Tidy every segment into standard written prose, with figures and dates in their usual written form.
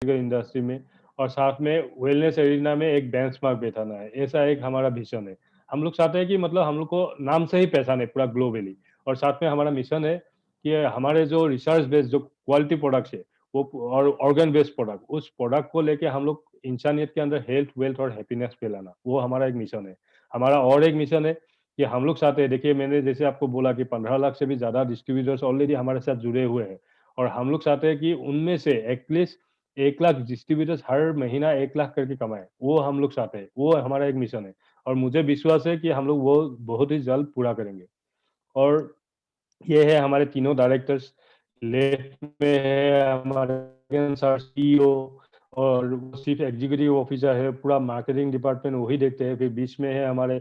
Industry में, और साथ में वेलनेस एरिना में एक बेंचमार्क बैठाना है। ऐसा एक हमारा विजन है। हम लोग चाहते हैं कि मतलब हम लोग को नाम से ही पहचाने पूरा ग्लोबली, और साथ में हमारा मिशन है कि हमारे जो रिसर्च बेस्ड जो क्वालिटी प्रोडक्ट्स है वो, और ऑर्गन बेस्ड प्रोडक्ट, उस प्रोडक्ट को लेके हम लोग इंसानियत के अंदर हेल्थ, वेल्थ और हैप्पीनेस फैलाना, वो हमारा एक मिशन है। हमारा और एक मिशन है कि हम लोग चाहते हैं, देखिए मैंने जैसे आपको बोला कि 15 लाख से भी ज़्यादा डिस्ट्रीब्यूटर्स ऑलरेडी हमारे साथ जुड़े हुए हैं, और हम लोग चाहते हैं कि उनमें से एटलीस्ट 1 लाख डिस्ट्रीब्यूटर्स हर महीना 1 लाख करके कमाएँ, वो हम लोग चाहते हैं, वो हमारा एक मिशन है, और मुझे विश्वास है कि हम लोग वो बहुत ही जल्द पूरा करेंगे। और ये है हमारे तीनों डायरेक्टर्स, लेफ्ट में है हमारे सर सीईओ, और वो चीफ एग्जीक्यूटिव ऑफिसर है, पूरा मार्केटिंग डिपार्टमेंट वही देखते हैं। फिर बीच में है हमारे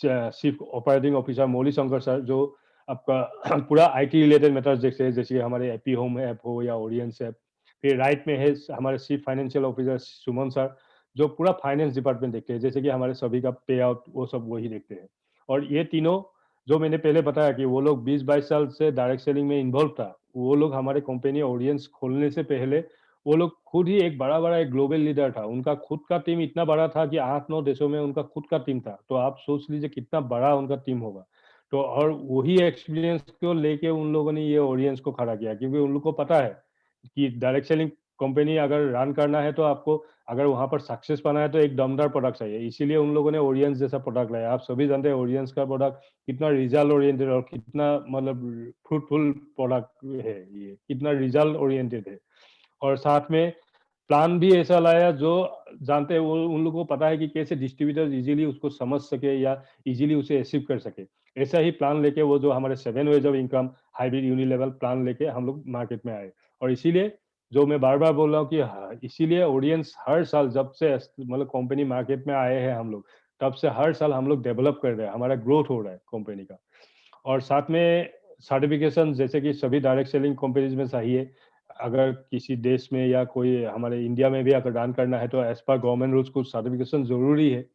चीफ ऑपरेटिंग ऑफिसर मौली शंकर सर, जो आपका पूरा आईटी रिलेटेड मैटर्स देखते हैं, जैसे हमारे एपी होम ऐप हो या ओरियंस ऐप। फिर राइट में है हमारे चीफ फाइनेंशियल ऑफिसर सुमन सर, जो पूरा फाइनेंस डिपार्टमेंट देखते हैं, जैसे कि हमारे सभी का पे आउट वो सब वही देखते हैं। और ये तीनों, जो मैंने पहले बताया कि वो लोग 20-22 साल से डायरेक्ट सेलिंग में इन्वॉल्व था, वो लोग हमारे कंपनी ऑडियंस खोलने से पहले वो लोग खुद ही एक बड़ा-बड़ा एक ग्लोबल लीडर था। उनका खुद का टीम इतना बड़ा था कि 8-9 देशों में उनका खुद का टीम था। तो आप सोच लीजिए कितना बड़ा उनका टीम होगा। तो और वही एक्सपीरियंस को लेके उन लोगों ने ये ऑडियंस को खड़ा किया, क्योंकि उन लोग को पता है कि डायरेक्ट सेलिंग कंपनी अगर रन करना है तो आपको, अगर वहाँ पर सक्सेस पाना है तो एक दमदार प्रोडक्ट चाहिए। इसीलिए उन लोगों ने ओरियंस जैसा प्रोडक्ट लाया। आप सभी जानते हैं ओरियंस का प्रोडक्ट कितना रिजल्ट ओरिएंटेड और कितना मतलब फ्रूटफुल प्रोडक्ट है, ये कितना रिजल्ट ओरिएंटेड है। और साथ में प्लान भी ऐसा लाया जो जानते हैं, वो उन लोगों को पता है कि कैसे डिस्ट्रीब्यूटर्स इजीली उसको समझ सके या इजीली उसे अचीव कर सके। ऐसा ही प्लान लेके वो जो हमारे 7 ways of income hybrid unilevel plan लेके हम लोग मार्केट में आए। और इसीलिए जो मैं बार-बार बोल रहा हूँ कि इसीलिए ऑडियंस हर साल जब से मतलब कंपनी मार्केट में आए हैं हम लोग, तब से हर साल हम लोग डेवलप कर रहे हैं, हमारा ग्रोथ हो रहा है कंपनी का। और साथ में सर्टिफिकेशन, जैसे कि सभी डायरेक्ट सेलिंग कंपनीज में चाहिए, अगर किसी देश में या कोई हमारे इंडिया में भी अगर रन करना है तो एज पर गवर्नमेंट रूल्स कुछ सर्टिफिकेशन ज़रूरी है।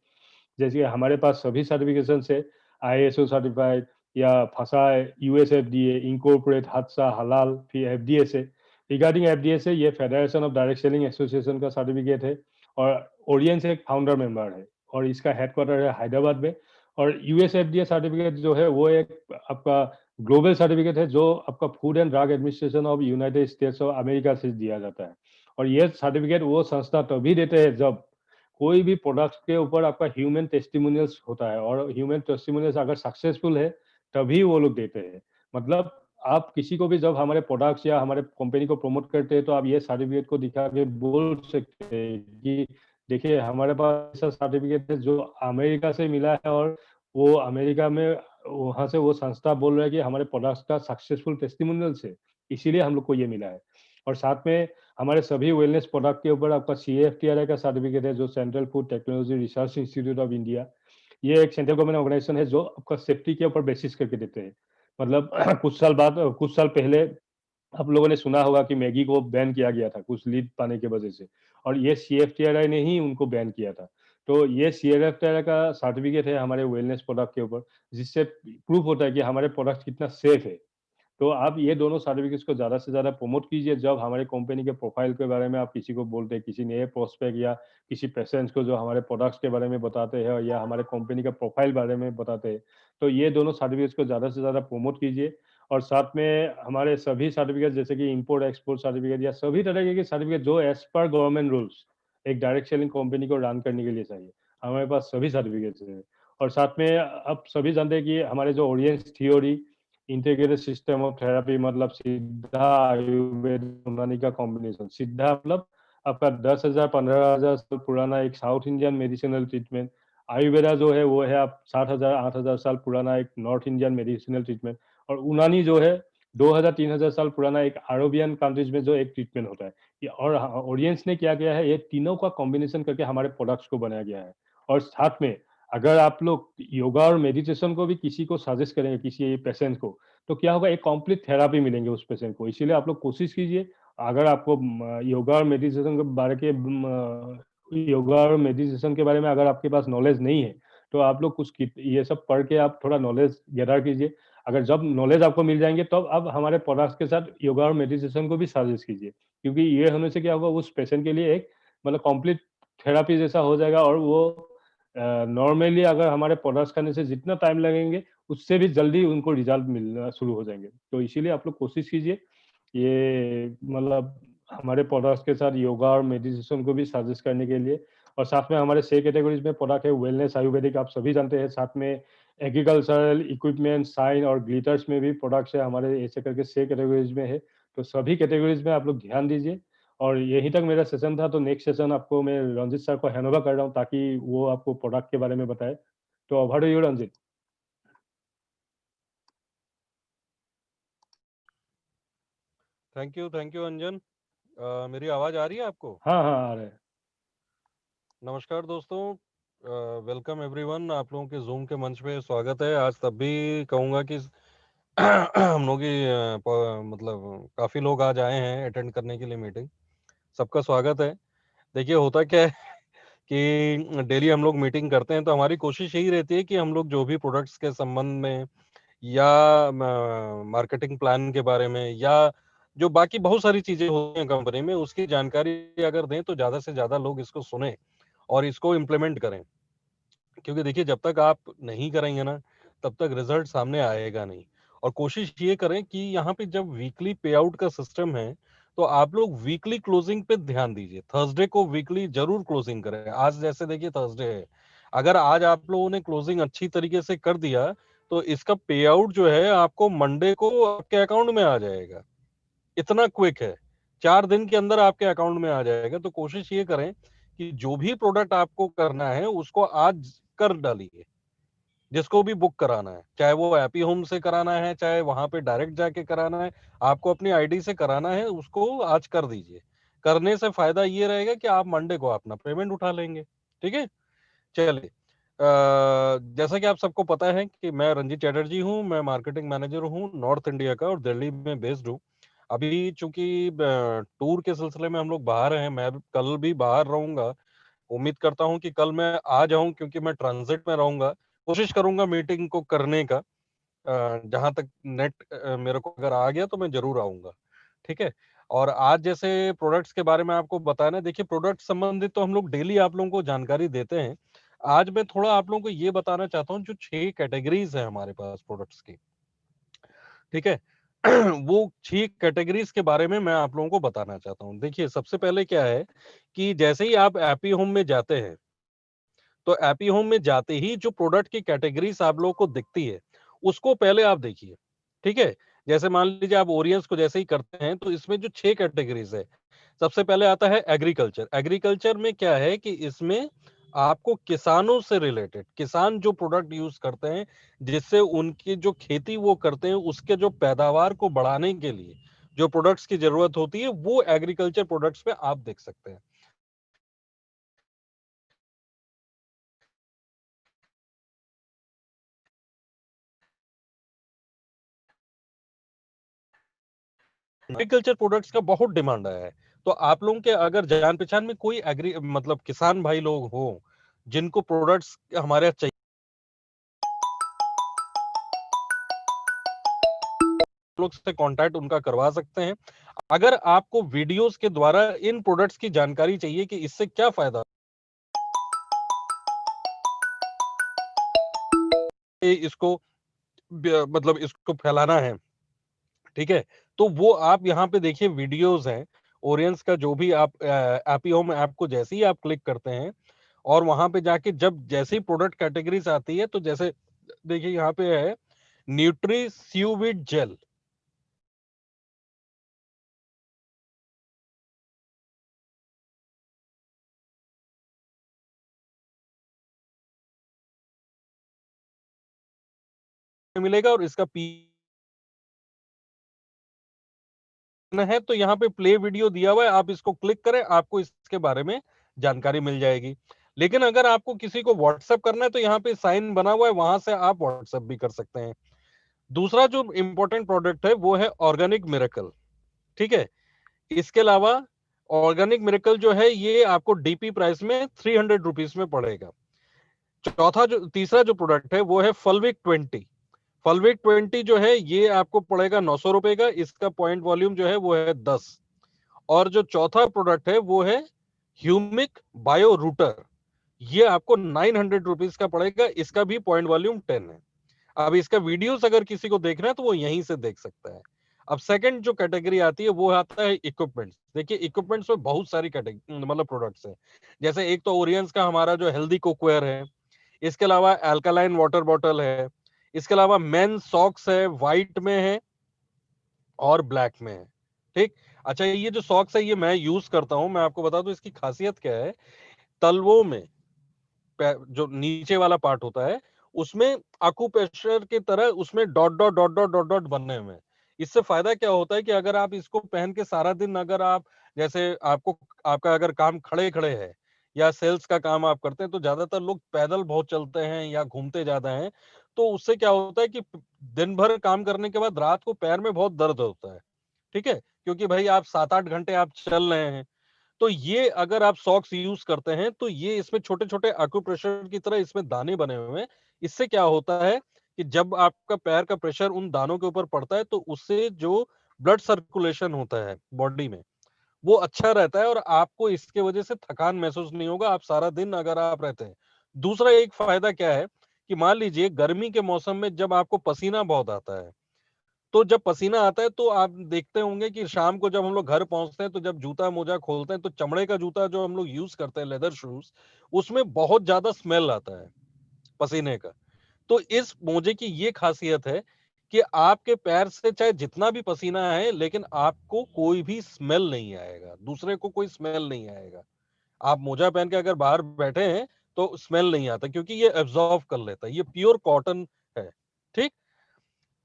जैसे कि हमारे पास सभी सर्टिफिकेशन है, आईएसओ सर्टिफाइड या फसा है, यूएसएफडीए, इनकॉर्पोरेट, हादसा, हलाल, फिर एफडीए से। रिगार्डिंग एफडीए से, ये federation of direct selling association का सर्टिफिकेट है, और ओरियंस एक फाउंडर मेंबर है, और इसका हेडक्वार्टर है हैदराबाद में। और यूएसएफडीए सर्टिफिकेट जो है वो एक आपका ग्लोबल सर्टिफिकेट है, जो आपका food and drug administration of United states of America से दिया जाता है। और ये सर्टिफिकेट वो संस्था तभी देते हैं जब कोई भी प्रोडक्ट के ऊपर आपका ह्यूमन टेस्टिमोनियल्स होता है, और ह्यूमन टेस्टिमोनियल्स अगर सक्सेसफुल है तभी वो लोग देते हैं। मतलब आप किसी को भी जब हमारे प्रोडक्ट्स या हमारे कंपनी को प्रमोट करते हैं तो आप ये सर्टिफिकेट को दिखा के बोल सकते हैं कि देखिए हमारे पास ऐसा सर्टिफिकेट है जो अमेरिका से मिला है, और वो अमेरिका में वहाँ से वो संस्था बोल रहा है कि हमारे प्रोडक्ट्स का सक्सेसफुल टेस्टिमोनियल्स है, इसीलिए हम लोग को ये मिला है। और साथ में हमारे सभी वेलनेस प्रोडक्ट के ऊपर आपका सीएफटीआरआई का सर्टिफिकेट है, जो central food technology research institute of India. ये एक सेंट्रल गवर्नमेंट ऑर्गेनाइजेशन है जो आपका सेफ्टी के ऊपर बेसिस करके देते हैं। मतलब कुछ साल पहले आप लोगों ने सुना होगा कि मैगी को बैन किया गया था कुछ लीड पाने की वजह से, और ये सीएफटीआरआई ने ही उनको बैन किया था। तो ये सीएफटीआरआई का सर्टिफिकेट है हमारे वेलनेस प्रोडक्ट के ऊपर, जिससे प्रूफ होता है कि हमारे प्रोडक्ट कितना सेफ है। तो आप ये दोनों सर्टिफिकेट्स को ज़्यादा से ज़्यादा प्रमोट कीजिए। जब हमारे कंपनी के प्रोफाइल के बारे में आप किसी को बोलते हैं, किसी नए प्रोस्पेक्ट या किसी पेशेंट्स को जो हमारे प्रोडक्ट्स के बारे में बताते हैं या हमारे कंपनी का प्रोफाइल बारे में बताते हैं, तो ये दोनों सर्टिफिकेट्स को ज़्यादा से ज़्यादा प्रमोट कीजिए। और साथ में हमारे सभी सर्टिफिकेट, जैसे कि इम्पोर्ट एक्सपोर्ट सर्टिफिकेट या सभी तरह के सर्टिफिकेट जो एज पर गवर्नमेंट रूल्स एक डायरेक्ट सेलिंग कंपनी को रन करने के लिए चाहिए, हमारे पास सभी सर्टिफिकेट्स हैं। और साथ में आप सभी जानते हैं कि हमारे जो Orient theory integrated system of therapy, मतलब सिद्धा आयुर्वेद यूनानी का कॉम्बिनेशन। सिद्धा मतलब आपका 10,000 15,000 साल पुराना एक south Indian medicinal treatment. Ayurveda जो है वो है आप 7,000 8,000 साल पुराना एक नॉर्थ इंडियन मेडिसिनल ट्रीटमेंट। और यूनानी जो है 2,000 3,000 साल पुराना एक अरबियन कंट्रीज में जो एक ट्रीटमेंट होता है। ये और ऑडियंस ने क्या किया है, ये तीनों का कॉम्बिनेशन करके हमारे प्रोडक्ट्स को बनाया गया है। और साथ में अगर आप लोग योगा और मेडिटेशन को भी किसी को सजेस्ट करेंगे, किसी पेशेंट को, तो क्या होगा, एक कंप्लीट थेरेपी मिलेंगे उस पेशेंट को। इसीलिए आप लोग कोशिश कीजिए, अगर आपको योगा और मेडिटेशन के बारे के योगा और मेडिटेशन के बारे में अगर आपके पास नॉलेज नहीं है, तो आप लोग कुछ ये सब पढ़ के आप थोड़ा नॉलेज गैदर कीजिए। अगर जब नॉलेज आपको मिल जाएंगे तब आप हमारे प्रोडक्ट्स के साथ योगा और मेडिटेशन को भी सजेस्ट कीजिए, क्योंकि ये होने से क्या होगा, उस पेशेंट के लिए एक मतलब कंप्लीट थेरेपी जैसा हो जाएगा, और वो नॉर्मली अगर हमारे प्रोडक्ट्स खाने से जितना टाइम लगेंगे, उससे भी जल्दी उनको रिजल्ट मिलना शुरू हो जाएंगे। तो इसीलिए आप लोग कोशिश कीजिए, ये मतलब हमारे प्रोडक्ट्स के साथ योगा और मेडिटेशन को भी सजेस्ट करने के लिए। और साथ में हमारे 6 कैटेगरीज में प्रोडक्ट है, वेलनेस, आयुर्वेदिक, आप सभी जानते हैं। साथ में एग्रीकल्चरल इक्विपमेंट, साइन और ग्लिटर्स में भी प्रोडक्ट्स है हमारे, ऐसे करके 6 कैटेगरीज में है। तो सभी कैटेगरीज में आप लोग ध्यान दीजिए। और यहीं तक मेरा सेशन था, तो नेक्स्ट सेशन आपको मैं रंजित सर को हैंड ओवर कर रहा हूँ, ताकि वो आपको प्रोडक्ट के बारे में बताए। तो over to you Ranjit. Thank you Anjan. मेरी आवाज आ रही है आपको? हाँ हाँ, आ रहे हैं। नमस्कार दोस्तों, वेलकम एवरीवन। आप लोगों के जूम के मंच पे स्वागत है। आज तब भी कहूँगा कि हम लोग की मतलब काफी लोग आज आए हैं अटेंड करने के लिए मीटिंग। सबका स्वागत है। देखिए होता क्या है कि डेली हम लोग मीटिंग करते हैं, तो हमारी कोशिश यही रहती है कि हम लोग जो भी प्रोडक्ट्स के संबंध में या मार्केटिंग प्लान के बारे में या जो बाकी बहुत सारी चीजें होती हैं कंपनी में, उसकी जानकारी अगर दें तो ज्यादा से ज्यादा लोग इसको सुने और इसको इम्प्लीमेंट करें। क्योंकि देखिए जब तक आप नहीं करेंगे ना, तब तक रिजल्ट सामने आएगा नहीं। और कोशिश ये करें कि यहाँ पे जब वीकली पे आउट का सिस्टम है, तो आप लोग वीकली क्लोजिंग पे ध्यान दीजिए। थर्सडे को वीकली जरूर क्लोजिंग करें। आज जैसे देखिए थर्सडे है, अगर आज आप लोगों ने क्लोजिंग अच्छी तरीके से कर दिया, तो इसका पे आउट जो है आपको मंडे को आपके अकाउंट में आ जाएगा। इतना क्विक है, 4 दिन के अंदर आपके अकाउंट में आ जाएगा। तो कोशिश ये करें कि जो भी प्रोडक्ट आपको करना है उसको आज कर डालिए। जिसको भी बुक कराना है, चाहे वो एपी होम से कराना है, चाहे वहां पे डायरेक्ट जाके कराना है, आपको अपनी आईडी से कराना है, उसको आज कर दीजिए। करने से फायदा ये रहेगा कि आप मंडे को अपना पेमेंट उठा लेंगे। ठीक है, चलिए। जैसा कि आप सबको पता है कि मैं रंजीत चैटर्जी हूँ, मैं मार्केटिंग मैनेजर हूँ नॉर्थ इंडिया का और दिल्ली में बेस्ड हूँ। अभी चूंकि टूर के सिलसिले में हम लोग बाहर हैं, मैं कल भी बाहर रहूंगा। उम्मीद करता हूं कि कल मैं आ जाऊं, क्योंकि मैं ट्रांजिट में रहूंगा। कोशिश करूंगा मीटिंग को करने का। जहां तक नेट मेरे को अगर आ गया तो मैं जरूर आऊंगा। ठीक है। और आज जैसे प्रोडक्ट्स के बारे में आपको बताना है, देखिए प्रोडक्ट संबंधित तो हम लोग डेली आप लोगों को जानकारी देते हैं। आज मैं थोड़ा आप लोगों को ये बताना चाहता हूँ, जो 6 कैटेगरीज है हमारे पास प्रोडक्ट्स की। ठीक है। वो 6 कैटेगरीज के बारे में मैं आप लोगों को बताना चाहता हूँ। देखिए सबसे पहले क्या है कि जैसे ही आप एपी होम में जाते हैं, तो एपी होम में जाते ही जो प्रोडक्ट की कैटेगरीज आप लोगों को दिखती है, उसको पहले आप देखिए। ठीक है। जैसे मान लीजिए आप ओरियंस को जैसे ही करते हैं, तो इसमें जो 6 कैटेगरीज है, सबसे पहले आता है एग्रीकल्चर। एग्रीकल्चर में क्या है कि इसमें आपको किसानों से रिलेटेड, किसान जो प्रोडक्ट यूज करते हैं, जिससे उनकी जो खेती वो करते हैं, उसके जो पैदावार को बढ़ाने के लिए जो प्रोडक्ट्स की जरूरत होती है, वो एग्रीकल्चर प्रोडक्ट्स में आप देख सकते हैं। एग्रीकल्चर प्रोडक्ट्स का बहुत डिमांड आया है। तो आप लोगों के अगर जान पहचान में कोई एग्री मतलब किसान भाई लोग हो, जिनको प्रोडक्ट्स हमारे यहाँ चाहिए, लोग से कांटेक्ट उनका करवा सकते हैं। अगर आपको वीडियोस के द्वारा इन प्रोडक्ट्स की जानकारी चाहिए कि इससे क्या फायदा है, इसको मतलब इसको फैलाना है। ठीक है। तो वो आप यहाँ पे देखिए वीडियोस हैं ओरियंस का। जो भी आप एपी होम ऐप को जैसे ही आप क्लिक करते हैं, और वहां पे जाके जब जैसे ही प्रोडक्ट कैटेगरीज आती है, तो जैसे देखिए यहाँ पे है न्यूट्री सीविड जेल। मिलेगा और इसका पी है, तो यहाँ पे प्ले वीडियो दिया हुआ है, आप इसको क्लिक करें, आपको इसके बारे में जानकारी मिल जाएगी। लेकिन अगर आपको किसी को व्हाट्सएप करना है, तो यहाँ पे साइन बना हुआ है, वहां से आप व्हाट्सएप भी कर सकते हैं। दूसरा जो इंपॉर्टेंट प्रोडक्ट है वो है ऑर्गेनिक मिरेकल। ठीक है। इसके अलावा ऑर्गेनिक मिरेकल जो है, ये आपको डीपी प्राइस में 300 रुपीज में पड़ेगा। चौथा जो तीसरा जो प्रोडक्ट है वो है फलविक 20। फलविक 20 जो है, ये आपको पड़ेगा 900 रुपए का। इसका पॉइंट वॉल्यूम जो है वो है 10। और जो चौथा प्रोडक्ट है वो है ह्यूमिक बायो रूटर, ये आपको 900 रुपीज का पड़ेगा, इसका भी पॉइंट वॉल्यूम 10 है। अब इसका वीडियोस अगर किसी को देखना है तो वो यहीं से देख सकता है। अब सेकंड जो कैटेगरी आती है वो आता है इक्विपमेंट्स। देखिए इक्विपमेंट्स में बहुत सारी कैटेगरी मतलब प्रोडक्ट्स हैं। जैसे एक तो ओरियंस का हमारा जो हेल्दी कुकवेयर है, इसके अलावा अल्कालाइन वाटर बॉटल है, इसके अलावा मेन सॉक्स है, व्हाइट में है और ब्लैक में है। ठीक। अच्छा, ये जो सॉक्स है ये मैं यूज करता हूं, मैं आपको बता दूं इसकी खासियत क्या है। तलवों में जो नीचे वाला पार्ट होता है उसमें आकुप्रेशर की तरह उसमें dot dot dot dot dot dot बनने में। इससे फायदा क्या होता है कि अगर आप इसको पहन के सारा दिन, अगर आप जैसे आपको आपका अगर काम खड़े खड़े है या सेल्स का काम आप करते हैं, तो ज्यादातर लोग पैदल बहुत चलते हैं या घूमते ज्यादा हैं, तो उससे क्या होता है कि दिन भर काम करने के बाद रात को पैर में बहुत दर्द होता है। ठीक है, क्योंकि भाई आप 7-8 घंटे आप चल रहे हैं। तो ये अगर आप सॉक्स यूज करते हैं तो ये इसमें छोटे छोटे एक्यूप्रेशर की तरह इसमें दाने बने हुए हैं। इससे क्या होता है कि जब आपका पैर का प्रेशर उन दानों के ऊपर पड़ता है तो उससे जो ब्लड सर्कुलेशन होता है बॉडी में वो अच्छा रहता है, और आपको इसके वजह से थकान महसूस नहीं होगा, आप सारा दिन अगर आप रहते हैं। दूसरा एक फायदा क्या है कि मान लीजिए गर्मी के मौसम में जब आपको पसीना बहुत आता है, तो जब पसीना आता है तो आप देखते होंगे कि शाम को जब हम लोग घर पहुंचते हैं तो जब जूता मोजा खोलते हैं तो चमड़े का जूता जो हम लोग यूज करते हैं, लेदर शूज, उसमें बहुत ज्यादा स्मेल आता है पसीने का। तो इस मोजे की ये खासियत है कि आपके पैर से चाहे जितना भी पसीना है लेकिन आपको कोई भी स्मेल नहीं आएगा, दूसरे को कोई स्मेल नहीं आएगा। आप मोजा पहन के अगर बाहर बैठे हैं तो स्मेल नहीं आता, क्योंकि ये एब्जॉर्व कर लेता है, ये प्योर कॉटन है। ठीक।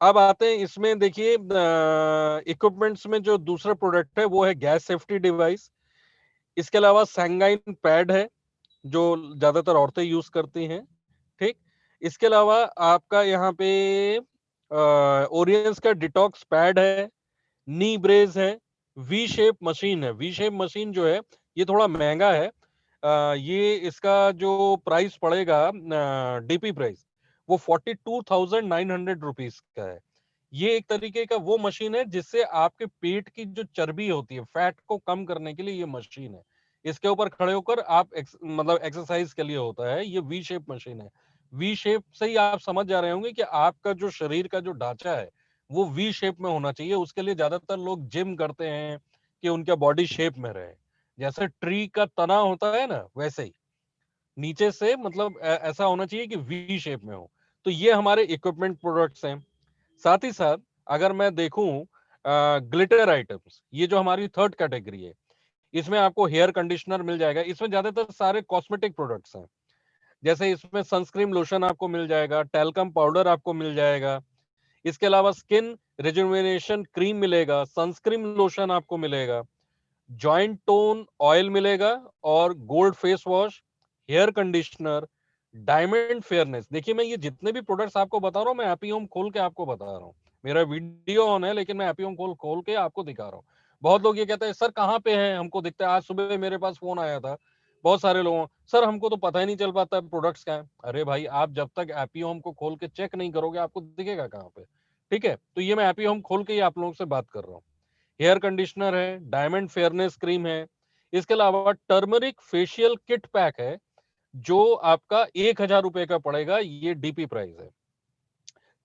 अब आते हैं इसमें, देखिए इक्विपमेंट्स में जो दूसरा प्रोडक्ट है वो है गैस सेफ्टी डिवाइस। इसके अलावा सैंगाइन पैड है जो ज्यादातर औरतें यूज करती हैं। ठीक। इसके अलावा आपका यहाँ पे ओरियंस का डिटॉक्स पैड है, नी ब्रेस है, वी शेप मशीन है। वी शेप मशीन जो है ये थोड़ा महंगा है। ये इसका जो प्राइस पड़ेगा, डीपी प्राइस, वो 42,900 रुपीज का है। ये एक तरीके का वो मशीन है जिससे आपके पेट की जो चर्बी होती है, फैट को कम करने के लिए ये मशीन है। इसके ऊपर खड़े होकर आप मतलब एक्सरसाइज के लिए होता है। ये वी शेप मशीन है। वी शेप से ही आप समझ जा रहे होंगे कि आपका जो शरीर का जो ढांचा है वो वी शेप में होना चाहिए। उसके लिए ज्यादातर लोग जिम करते हैं कि उनका बॉडी शेप में रहे। जैसे ट्री का तना होता है ना, वैसे ही नीचे से मतलब ऐसा होना चाहिए कि वी शेप में हो। तो ये हमारे इक्विपमेंट प्रोडक्ट्स हैं। साथ ही साथ अगर मैं देखूं ग्लिटर आइटम्स, ये जो हमारी थर्ड कैटेगरी है, इसमें आपको हेयर कंडीशनर मिल जाएगा। इसमें ज्यादातर सारे कॉस्मेटिक प्रोडक्ट्स हैं। जैसे इसमें सनस्क्रीन लोशन आपको मिल जाएगा, टैल्कम पाउडर आपको मिल जाएगा, इसके अलावा स्किन रिजुविनेशन क्रीम मिलेगा, सनस्क्रीन लोशन आपको मिलेगा, जॉइंट टोन ऑयल मिलेगा, और gold face wash, hair conditioner, diamond fairness. देखिए मैं ये जितने भी प्रोडक्ट्स आपको बता रहा हूँ, मैं हैप्पी होम खोल के आपको बता रहा हूँ। मेरा वीडियो ऑन है लेकिन मैं हैप्पी होम खोल खोल के आपको दिखा रहा हूँ। बहुत लोग ये कहते हैं सर कहाँ पे हैं, हमको दिखता है। आज सुबह मेरे पास फोन आया था बहुत सारे लोगों, सर हमको तो पता ही नहीं चल पाता प्रोडक्ट्स क्या है। अरे भाई, आप जब तक हैप्पी होम को खोल के चेक नहीं करोगे आपको दिखेगा कहाँ पे। ठीक है, तो ये मैं हैप्पी होम खोल के ही आप लोगों से बात कर रहा हूँ। हेयर कंडीशनर है, डायमंड फेयरनेस क्रीम है, इसके अलावा टर्मरिक फेशियल किट पैक है जो आपका 1,000 रुपए का पड़ेगा। ये डीपी प्राइस है।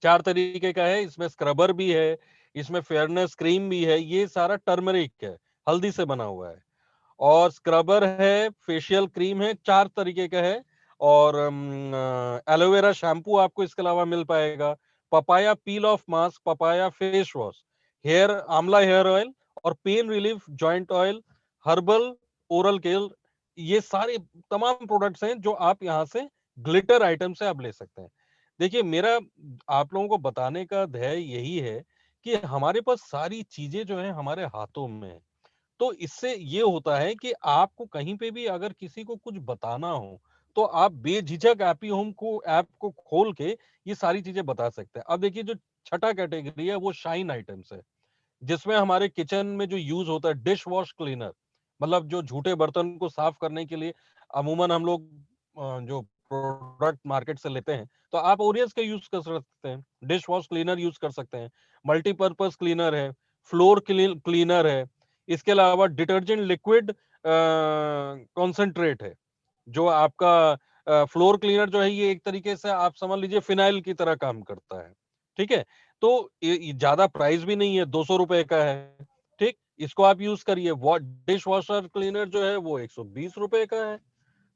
4 तरीके का है, इसमें स्क्रबर भी है, इसमें फेयरनेस क्रीम भी है। ये सारा टर्मरिक है, हल्दी से बना हुआ है। और स्क्रबर है, फेशियल क्रीम है, 4 तरीके का है। और एलोवेरा शैम्पू आपको इसके अलावा मिल पाएगा, papaya peel off mask, papaya face wash, hair amla hair oil, और pain relief joint oil, herbal oral care. ये सारे तमाम प्रोडक्ट्स हैं जो आप यहाँ से ग्लिटर आइटम से आप ले सकते हैं। देखिए मेरा आप लोगों को बताने का ध्येय यही है कि हमारे पास सारी चीजें जो है हमारे हाथों में है। तो इससे ये होता है कि आपको कहीं पे भी अगर किसी को कुछ बताना हो तो आप बेझिझक हैप्पी होम को ऐप को खोल के ये सारी चीजें बता सकते हैं। अब देखिए जो छठा कैटेगरी है वो शाइन आइटम्स है, जिसमें हमारे किचन में जो यूज होता है डिश वॉश क्लीनर, मतलब जो झूठे बर्तन को साफ करने के लिए अमूमन हम लोग जो प्रोडक्ट मार्केट से लेते हैं, तो आप ओरियंस का यूज कर सकते हैं, डिश वॉश क्लीनर यूज कर सकते हैं, मल्टीपर्पज क्लीनर है, फ्लोर क्लीनर है, इसके अलावा डिटर्जेंट लिक्विड कॉन्सेंट्रेट है, जो आपका फ्लोर क्लीनर जो है ये एक तरीके से आप समझ लीजिए फिनाइल की तरह काम करता है। ठीक है, तो ये ज्यादा प्राइस भी नहीं है, 200 रुपए का है। ठीक, इसको आप यूज करिए। डिश वॉशर क्लीनर जो है वो 120 रुपए का है।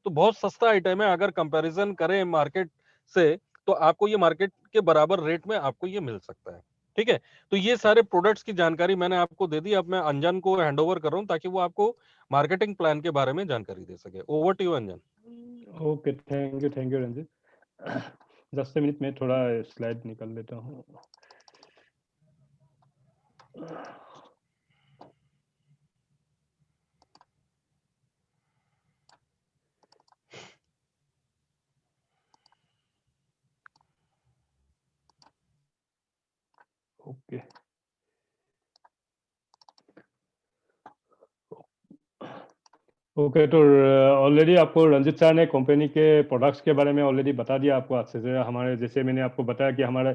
तो बहुत सस्ता आइटम है। अगर कंपैरिजन करें मार्केट से, तो आपको ये मार्केट के बराबर रेट में आपको ये मिल सकता है। ठीक है, तो ये सारे प्रोडक्ट्स की जानकारी मैंने आपको दे दी। अब मैं अंजन को हैंड ओवर कर रहा हूँ ताकि वो आपको मार्केटिंग प्लान के बारे में जानकारी दे सके। Over to you Anjan. Okay, thank you Ranjit. Just a minute में थोड़ा स्लाइड निकाल लेता हूँ। Okay, okay. तो ऑलरेडी आपको रंजित सर ने कंपनी के प्रोडक्ट्स के बारे में ऑलरेडी बता दिया आपको अच्छे से। हमारे जैसे मैंने आपको बताया कि हमारे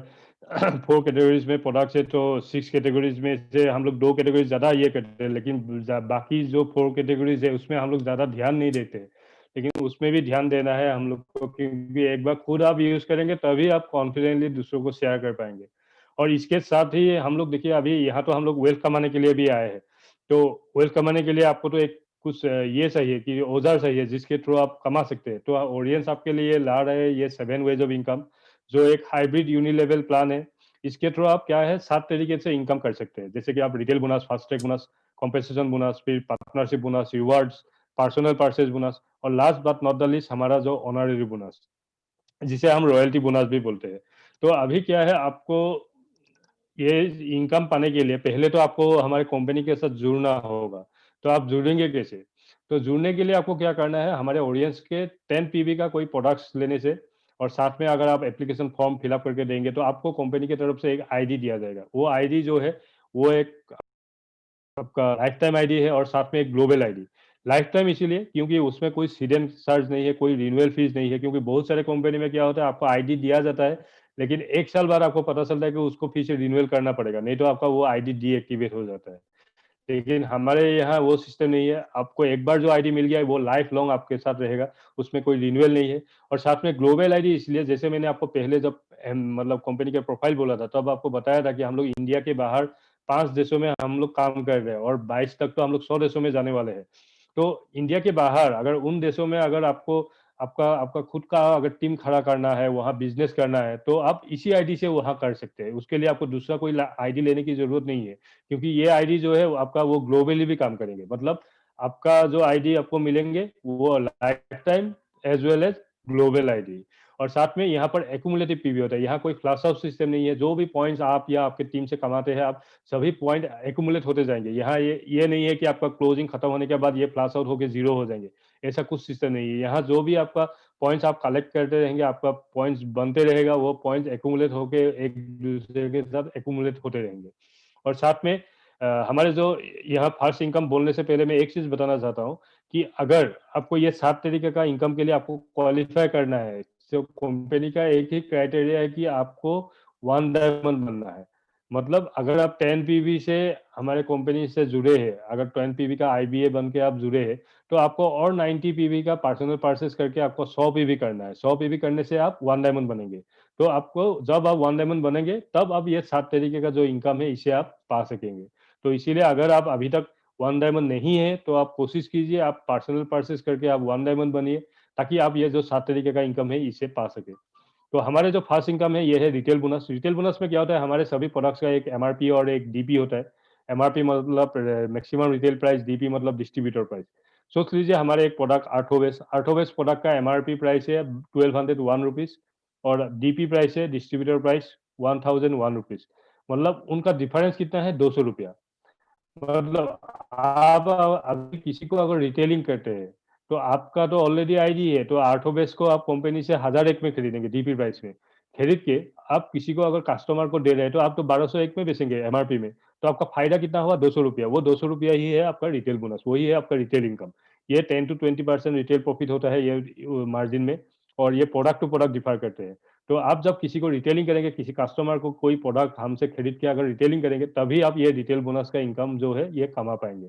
4 कैटेगरीज में प्रोडक्ट्स है, तो 6 कैटेगरीज में से हम लोग 2 कैटेगरीज ज़्यादा ये करते हैं, लेकिन बाकी जो 4 कैटेगरीज है उसमें हम लोग ज़्यादा ध्यान नहीं देते। लेकिन उसमें भी ध्यान देना है हम लोग को, क्योंकि एक बार खुद आप यूज़ करेंगे तभी आप कॉन्फिडेंटली दूसरों को शेयर कर पाएंगे। और इसके साथ ही हम लोग देखिए, अभी यहाँ तो हम लोग वेल्थ कमाने के लिए भी आए हैं। तो वेल्थ कमाने के लिए आपको तो एक कुछ ये चाहिए कि औजार चाहिए जिसके थ्रू आप कमा सकते हैं। तो ऑडियंस आपके लिए ला रहे हैं ये 7 वेज ऑफ इनकम, जो एक हाइब्रिड यूनिलेवल प्लान है। इसके थ्रू आप क्या है 7 तरीके से इनकम कर सकते हैं, जैसे कि आप retail bonus, fast track bonus, compensation bonus, फिर partnership bonus, rewards, personal purchase bonus, और last but not the least हमारा जो ऑनररी बोनस, जिसे हम रॉयल्टी बोनस भी बोलते हैं। तो अभी क्या है, आपको ये इनकम पाने के लिए पहले तो आपको हमारे कंपनी के साथ जुड़ना होगा। तो आप जुड़ेंगे कैसे? तो जुड़ने के लिए आपको क्या करना है, हमारे ऑडियंस के 10 पीवी का कोई प्रोडक्ट्स लेने से, और साथ में अगर आप एप्लीकेशन फॉर्म फिलअप करके देंगे तो आपको कंपनी की तरफ से एक आईडी दिया जाएगा। वो आईडी जो है वो एक आपका लाइफ टाइम आईडी है, और साथ में एक ग्लोबल आईडी। लाइफ टाइम इसीलिए क्योंकि उसमें कोई हिडन चार्ज नहीं है, कोई रिन्यूअल फीस नहीं है। क्योंकि बहुत सारे कंपनी में क्या होता है, आपको आईडी दिया जाता है, लेकिन 1 साल बाद आपको पता चलता है कि उसको फिर से रिन्यूअल करना पड़ेगा, नहीं तो आपका वो आईडी डीएक्टिवेट हो जाता है। लेकिन हमारे यहाँ वो सिस्टम नहीं है। आपको एक बार जो आईडी मिल गया है वो लाइफ लॉन्ग आपके साथ रहेगा, उसमें कोई रिन्यूअल नहीं है। और साथ में ग्लोबल आईडी इसलिए, जैसे मैंने आपको पहले जब मतलब कंपनी का प्रोफाइल बोला था, तब आपको बताया था कि हम लोग इंडिया के बाहर 5 देशों में हम लोग काम कर रहे हैं, और 22 तक तो हम लोग 100 देशों में जाने वाले हैं। तो इंडिया के बाहर अगर उन देशों में अगर आपको आपका आपका खुद का अगर टीम खड़ा करना है, वहाँ बिजनेस करना है, तो आप इसी आईडी से वहाँ कर सकते हैं। उसके लिए आपको दूसरा कोई आईडी लेने की जरूरत नहीं है, क्योंकि ये आईडी जो है वो आपका वो ग्लोबली भी काम करेंगे। मतलब आपका जो आईडी आपको मिलेंगे वो lifetime as well as global ID. और साथ में यहाँ पर एक्यूमुलेटिव पीवी होता है। यहाँ कोई फ्लैश आउट सिस्टम नहीं है। जो भी पॉइंट्स आप या आपके टीम से कमाते हैं, आप सभी पॉइंट एक्यूमुलेट होते जाएंगे। यहाँ ये नहीं है कि आपका क्लोजिंग खत्म होने के बाद ये फ्लैश आउट होकर जीरो हो जाएंगे। ऐसा कुछ सिस्टम नहीं है। यहाँ जो भी आपका पॉइंट्स आप कलेक्ट करते रहेंगे, आपका पॉइंट्स बनते रहेगा, वो पॉइंट्स एक्यूमुलेट होकर एक दूसरे के साथ एक्यूमुलेट होते रहेंगे। और साथ में हमारे जो यहाँ फर्स्ट इनकम बोलने से पहले मैं एक चीज बताना चाहता हूँ कि अगर आपको ये 7 तरीके का इनकम के लिए आपको क्वालिफाई करना है, तो कंपनी का एक ही क्राइटेरिया है कि आपको 1 डायमंड बनना है। मतलब अगर आप 10 पीवी से हमारे कंपनी से जुड़े हैं, अगर 10 पीवी का आईबीए बन के आप जुड़े हैं, तो आपको और 90 पीवी का पर्सनल परचेस करके आपको 100 पीवी करना है। 100 पीवी करने से आप 1 डायमंड बनेंगे। तो आपको जब आप 1 डायमंड बनेंगे, तब आप ये 7 तरीके का जो इनकम है इसे आप पा सकेंगे। तो इसीलिए अगर आप अभी तक 1 डायमंड नहीं है, तो आप कोशिश कीजिए, आप पर्सनल परचेस करके आप 1 डायमंड बनिए, ताकि आप ये जो 7 तरीके का इनकम है इसे पा सके। तो हमारे जो फर्स्ट इनकम है ये है रिटेल बोनस। रिटेल बोनस में क्या होता है, हमारे सभी प्रोडक्ट्स का एक एमआरपी और एक डीपी होता है। एमआरपी मतलब मैक्सिमम रिटेल प्राइस, डीपी मतलब डिस्ट्रीब्यूटर प्राइस। सोच लीजिए हमारे एक प्रोडक्ट आर्थोवेस प्रोडक्ट का एमआरपी प्राइस है 1201 रुपीज, और डीपी प्राइस है डिस्ट्रीब्यूटर प्राइस 1001 रुपीज। मतलब उनका डिफरेंस कितना है, 200 रुपया। मतलब आप अभी किसी को अगर रिटेलिंग करते हैं, तो आपका तो ऑलरेडी आईडी है, तो आर्थो बेस को आप कंपनी से 1001 में खरीदेंगे डीपी प्राइस में। खरीद के आप किसी को अगर कस्टमर को दे रहे हैं, तो आप तो 1201 में बेचेंगे एमआरपी में। तो आपका फायदा कितना हुआ, 200 रुपया। वो 200 रुपया ही है आपका रिटेल बोनस, वही है आपका रिटेल इनकम। ये 10 to 20% रिटेल प्रॉफिट होता है ये मार्जिन में। और ये प्रोडक्ट टू प्रोडक्ट डिफर करते हैं। तो आप जब किसी को रिटेलिंग करेंगे, किसी कस्टमर को कोई प्रोडक्ट हमसे खरीद के अगर रिटेलिंग करेंगे, तभी आप ये रिटेल बोनस का इनकम जो है ये कमा पाएंगे।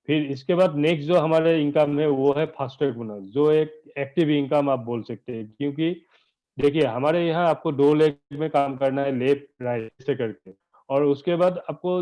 फिर इसके बाद नेक्स्ट जो हमारे इनकम है वो है फास्ट ट्रैक बोनस, जो एक एक्टिव इनकम आप बोल सकते हैं, क्योंकि देखिए हमारे यहाँ आपको 2 लेग में काम करना है, लेफ्ट राइट से करके। और उसके बाद आपको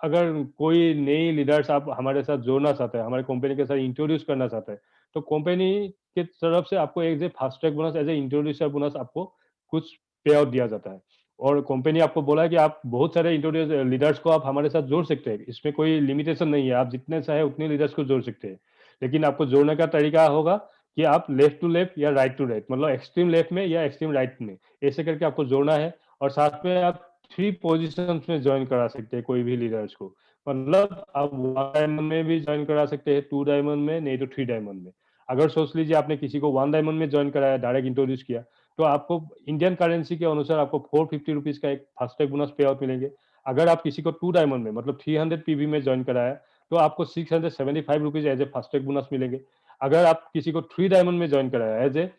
अगर कोई नई लीडर्स आप हमारे साथ जोड़ना चाहते हैं, हमारी कंपनी के साथ इंट्रोड्यूस करना चाहते हैं, तो कंपनी की तरफ से आपको as a fast track bonus, as a introducer bonus आपको कुछ पे आउट दिया जाता है। और कंपनी आपको बोला है कि आप बहुत सारे इंट्रोड्यूस लीडर्स को आप हमारे साथ जोड़ सकते हैं, इसमें कोई लिमिटेशन नहीं है, आप जितने चाहे उतने लीडर्स को जोड़ सकते हैं। लेकिन आपको जोड़ने का तरीका होगा कि आप लेफ्ट टू लेफ्ट या राइट टू राइट, मतलब एक्सट्रीम लेफ्ट में या एक्सट्रीम राइट में, ऐसे करके आपको जोड़ना है। और साथ में आप 3 पोजीशंस में जॉइन करा सकते हैं कोई भी लीडर्स को। मतलब आप 1 डायमंड में भी जॉइन करा सकते हैं, 2 डायमंड में, नहीं तो 3 डायमंड में। अगर सोच लीजिए आपने किसी को 1 डायमंड में जॉइन कराया, डायरेक्ट इंट्रोड्यूस किया, तो आपको इंडियन करेंसी के अनुसार आपको 450 रुपीज़ का एक फास्टैग बोनस पे आउट मिलेंगे। अगर आप किसी को 2 डायमंड में, मतलब 300 पीवी में जॉइन कराया, तो आपको 675 rupees as a FASTag bonus मिलेंगे। अगर आप किसी को 3 डायमंड में जॉइन कराया एज ए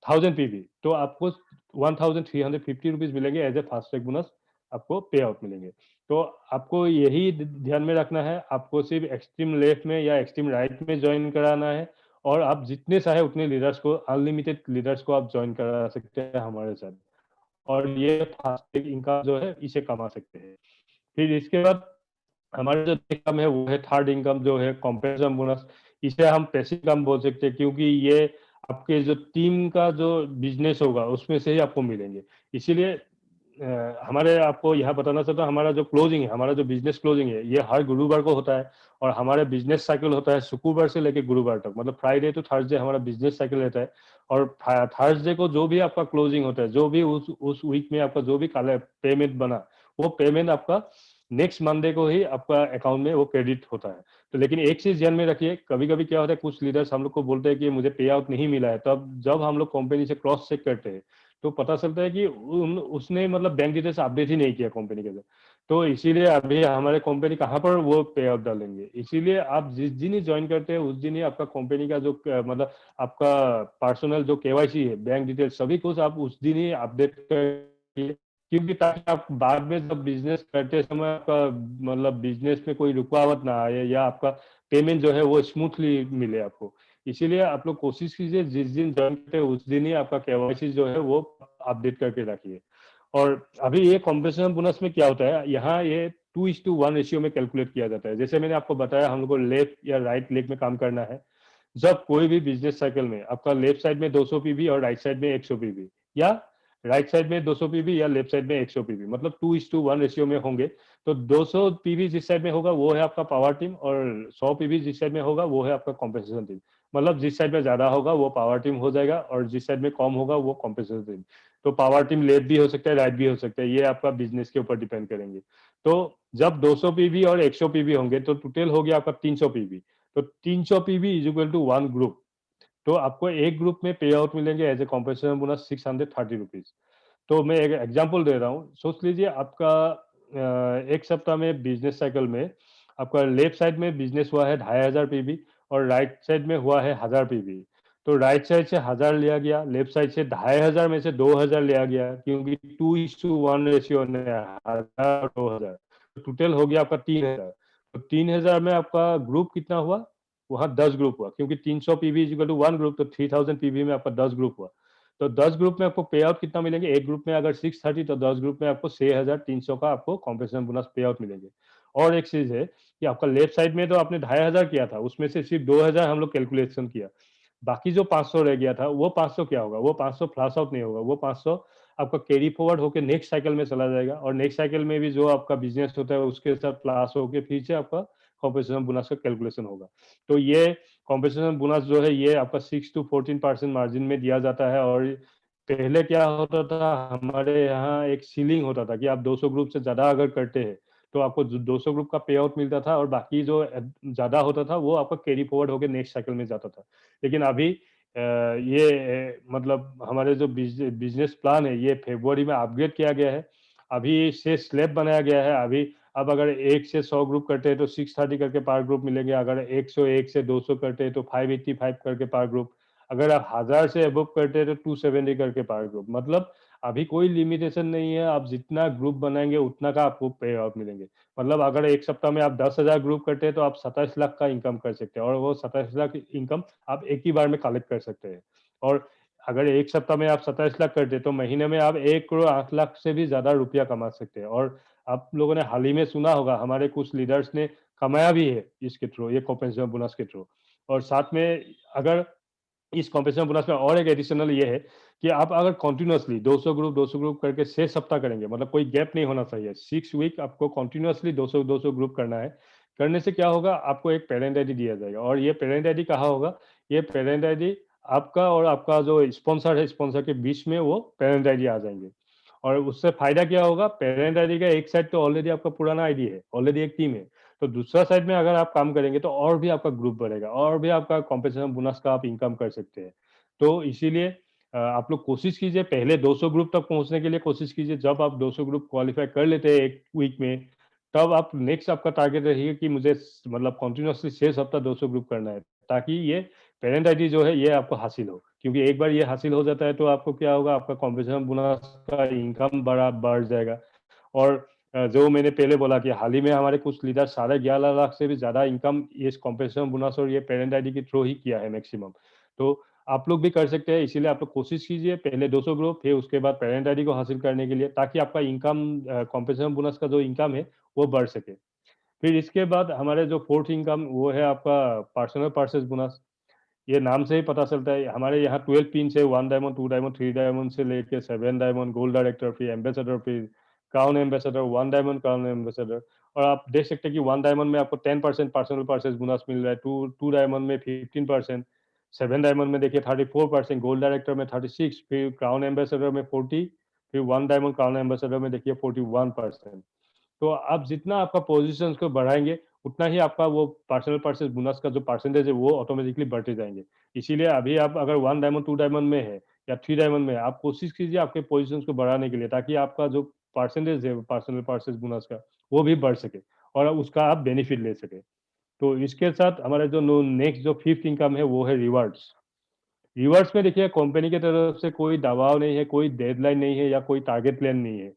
1000 पीवी, तो आपको 1350 रुपीज मिलेंगे एज ए फास्टैग बोनस, आपको पे आउट मिलेंगे। तो आपको यही ध्यान में रखना है, आपको सिर्फ एक्सट्रीम लेफ्ट में या एक्सट्रीम राइट में ज्वाइन कराना है। और आप जितने चाहे उतने लीडर्स को, अनलिमिटेड लीडर्स को आप ज्वाइन करा सकते हैं हमारे साथ। और ये फास्टैग इनकम जो है इसे कमा सकते हैं। फिर इसके बाद हमारा जो इनकम है वो है थर्ड इनकम, जो है कॉम्पेंसेशन बोनस। इसे हम पैसिव इनकम बोल सकते हैं, क्योंकि ये आपके जो टीम का जो बिजनेस होगा उसमें से ही आपको मिलेंगे। इसीलिए हमारे आपको यह बताना चाहता हूँ, हमारा जो क्लोजिंग है, हमारा जो बिजनेस क्लोजिंग है, ये हर गुरुवार को होता है। और हमारे बिजनेस साइकिल होता है शुक्रवार से लेकर गुरुवार तक, मतलब फ्राइडे टू थर्सडे हमारा बिजनेस साइकिल रहता है। और थर्सडे को जो भी आपका क्लोजिंग होता है, जो भी उस वीक में आपका जो भी पेमेंट बना, वो पेमेंट आपका नेक्स्ट मंडे को ही आपका अकाउंट में वो क्रेडिट होता है। तो लेकिन एक चीज ध्यान में रखिए, कभी कभी क्या होता है, कुछ लीडर्स हम लोग को बोलते हैं कि मुझे पे आउट नहीं मिला है, तब जब हम लोग कंपनी से क्रॉस चेक करते हैं, तो पता चलता है कि उसने मतलब बैंक डिटेल्स अपडेट ही नहीं किया कंपनी के साथ। तो इसीलिए अभी हमारे कंपनी कहाँ पर वो पे आउट डालेंगे, इसीलिए आप जिस दिन ही ज्वाइन करते हैं उस दिन ही आपका कंपनी का जो मतलब आपका पर्सनल जो केवाईसी है, बैंक डिटेल्स सभी कुछ आप उस दिन ही अपडेट कर, क्योंकि ताकि आप बाद में जब बिजनेस करते समय आपका मतलब बिजनेस में कोई रुकावट ना आए, या आपका पेमेंट जो है वो स्मूथली मिले आपको। इसीलिए आप लोग कोशिश कीजिए जिस दिन ज्वाइन करते हैं उस दिन ही आपका केवाईसी जो है वो अपडेट करके रखिए। और अभी ये कॉम्पेंसेशन बोनस में क्या होता है, यहाँ ये 2:1 रेशियो में कैलकुलेट किया जाता है। जैसे मैंने आपको बताया, हम लोग को लेफ्ट या राइट लेग में काम करना है। जब कोई भी बिजनेस साइकिल में आपका लेफ्ट साइड में 200 पीवी और राइट साइड में 100 पीवी, या राइट साइड में 200 पीवी या लेफ्ट साइड में 100 पीवी, मतलब 2:1 रेशियो में होंगे। तो 200 पीवी जिस साइड में होगा वो है आपका पावर टीम, और 100 पीवी जिस साइड में होगा वो है आपका कॉम्पेंसेशन टीम। मतलब जिस साइड में ज्यादा होगा वो पावर टीम हो जाएगा, और जिस साइड में कम होगा वो कॉम्पेंसेशन टीम। तो पावर टीम लेफ्ट भी हो सकता है, राइट भी हो सकता है, ये आपका बिजनेस के ऊपर डिपेंड करेंगे। तो जब 200 पीवी और 100 पीवी होंगे तो टोटल हो गया आपका 300 पीवी। तो 300 PV is equal to 1 group. तो आपको एक ग्रुप में पे आउट मिलेंगे as a compensation bonus 630 rupees. तो मैं एक एग्जांपल दे रहा हूँ, सोच लीजिए आपका एक सप्ताह में बिजनेस साइकिल में आपका लेफ्ट साइड में बिजनेस हुआ है 2500 पीवी, और राइट साइड में हुआ है 1000 पीवी। तो राइट साइड से 1000 लिया गया, लेफ्ट साइड से 2500 में से 2000 लिया गया, क्योंकि 2:1 रेशियो ने 1000 2000, तो टोटल हो गया आपका 3000। तो 3000 में आपका ग्रुप कितना हुआ, वहाँ 10 ग्रुप हुआ, क्योंकि 300 PV is equal to 1 group, तो 3000 पीवी में आपका 10 ग्रुप हुआ। तो 10 ग्रुप में आपको पे आउट कितना मिलेंगे, एक ग्रुप में अगर 630, तो 10 ग्रुप में आपको 6300 का आपको कॉम्पेंसेशन बोनस पे आउट मिलेंगे। और एक चीज है कि आपका लेफ्ट साइड में तो आपने 2500 किया था, उसमें से सिर्फ 2000 हम लोग कैलकुलेशन किया, बाकी जो 500 रह गया था वो 500 क्या होगा, वो 500 फ्लैश आउट नहीं होगा, वो 500 आपका कैरी फॉरवर्ड होकर नेक्स्ट साइकिल में चला जाएगा, और नेक्स्ट साइकिल में भी जो आपका बिजनेस होता है उसके साथ प्लस होकर फिर से आपका कॉम्पेंसेशन बोनस का कैलकुलेशन होगा। तो ये कॉम्पेंसेशन बोनस जो है ये आपका 6 to 14% मार्जिन में दिया जाता है। और पहले क्या होता था, हमारे यहाँ एक सीलिंग होता था कि आप 200 ग्रुप से ज्यादा अगर करते हैं तो आपको 200 ग्रुप का पे आउट मिलता था, और बाकी जो ज्यादा होता था वो आपका कैरी फॉरवर्ड होकर नेक्स्ट साइकिल में जाता था। लेकिन अभी ये मतलब हमारे जो बिजनेस प्लान है ये फरवरी में अपग्रेड किया गया है। अभी से स्लैब बनाया गया है। अभी अब अगर 1 से 100 ग्रुप करते हैं तो 630 करके पर ग्रुप मिलेंगे, अगर 101 से 200 करते हैं तो 585 करके पर ग्रुप, अगर आप 1000 से अबव करते हैं तो 270 करके पर ग्रुप। मतलब अभी कोई लिमिटेशन नहीं है, आप जितना ग्रुप बनाएंगे उतना का आपको पे आउट मिलेंगे। मतलब अगर एक सप्ताह में आप 10,000 ग्रुप करते हैं तो आप 27 लाख का इनकम कर सकते हैं, और वो 27 लाख इनकम आप एक ही बार में कलेक्ट कर सकते हैं। और अगर एक सप्ताह में आप 27 लाख करते हैं तो महीने में आप 1 करोड़ 8 लाख से भी ज्यादा रुपया कमा सकते हैं। और आप लोगों ने हाल ही में सुना होगा, हमारे कुछ लीडर्स ने कमाया भी है इसके थ्रू, ये कॉम्पेंसेशन बोनस के थ्रू। और साथ में अगर इस कॉम्पेंसेशन बोनस में और एक एडिशनल ये है कि आप अगर कंटिन्यूअसली 200 ग्रुप करके 6 सप्ताह करेंगे, मतलब कोई गैप नहीं होना चाहिए, 6 वीक आपको कंटिन्यूअसली 200 ग्रुप करना है। करने से क्या होगा, आपको एक पेरेंट आईडी दिया जाएगा, और ये पेरेंट आईडी कहाँ होगा, ये पेरेंट आईडी आपका और आपका जो स्पॉन्सर है, स्पॉन्सर के बीच में वो पेरेंट आईडी आ जाएंगे। और उससे फायदा क्या होगा, पेरेंट आईडी का एक साइड तो ऑलरेडी आपका पुराना आईडी है, ऑलरेडी एक टीम है, तो दूसरा साइड में अगर आप काम करेंगे तो और भी आपका ग्रुप बढ़ेगा, और भी आपका कॉम्पेंसेशन बोनस का आप इनकम कर सकते हैं। तो इसीलिए आप लोग कोशिश कीजिए, पहले 200 ग्रुप तक पहुंचने के लिए कोशिश कीजिए। जब आप 200 ग्रुप क्वालिफाई कर लेते हैं एक वीक में, तब आप नेक्स्ट आपका टारगेट रहिए कि मुझे मतलब कंटिन्यूअसली 6 सप्ताह 200 ग्रुप करना है, ताकि ये पेरेंट आईडी जो है ये आपको हासिल हो। क्योंकि एक बार ये हासिल हो जाता है तो आपको क्या होगा, आपका कॉम्पेंसेशन बोनस का इनकम बड़ा बढ़ जाएगा। और जो मैंने पहले बोला कि हाल ही में हमारे कुछ लीडर 11.5 लाख से भी ज्यादा इनकम इस कॉम्पेंसेशन बोनस और ये पेरेंट आईडी के थ्रू ही किया है मैक्सिमम। तो आप लोग भी कर सकते हैं, इसीलिए आप लोग कोशिश कीजिए पहले 200 ग्रुप, फिर उसके बाद पेरेंट आईडी को हासिल करने के लिए, ताकि आपका इनकम कॉम्पेंसेशन बोनस का जो इनकम है वो बढ़ सके। फिर इसके बाद हमारे जो फोर्थ इनकम वो है आपका पर्सनल परचेज बोनस। ये नाम से ही पता चलता है, हमारे यहाँ 12 पिन से 1 डायमंड 2 डायमंड 3 डायमंड से लेके 7 डायमंड, गोल्ड डायरेक्टर फिर एम्बेसडर फिर crown ambassador, 1 diamond crown ambassador. और आप देख सकते हैं कि 1 डायमंड में आपको 10% पर्सनल परचेज बोनस मिल रहा है, टू टू डायमंड में 15%, 7 डायमंड में देखिए 34%, गोल्ड डायरेक्टर में 36, फिर क्राउन एम्बेसडर में 40, फिर 1 डायमंड क्राउन एम्बेसडर में देखिए 41%। तो आप जितना आपका पोजीशंस को बढ़ाएंगे, उतना ही आपका वो पर्सनल परचेज बोनस का जो परसेंटेज है वो ऑटोमेटिकली बढ़ते जाएंगे। इसीलिए अभी आप अगर 1 डायमंड 2 डायमंड में है या 3 डायमंड में है, आप कोशिश कीजिए आपके पोजीशंस को बढ़ाने के लिए, ताकि आपका जो परसेंटेज है पर्सनल परचेज बोनस का वो भी बढ़ सके, और उसका आप बेनिफिट ले सके। तो इसके साथ हमारे जो नेक्स्ट जो फिफ्थ इनकम है वो है रिवार्ड्स। रिवर्स में देखिए, कंपनी की तरफ से कोई दबाव नहीं है, कोई डेडलाइन नहीं है या कोई टारगेट प्लान नहीं है।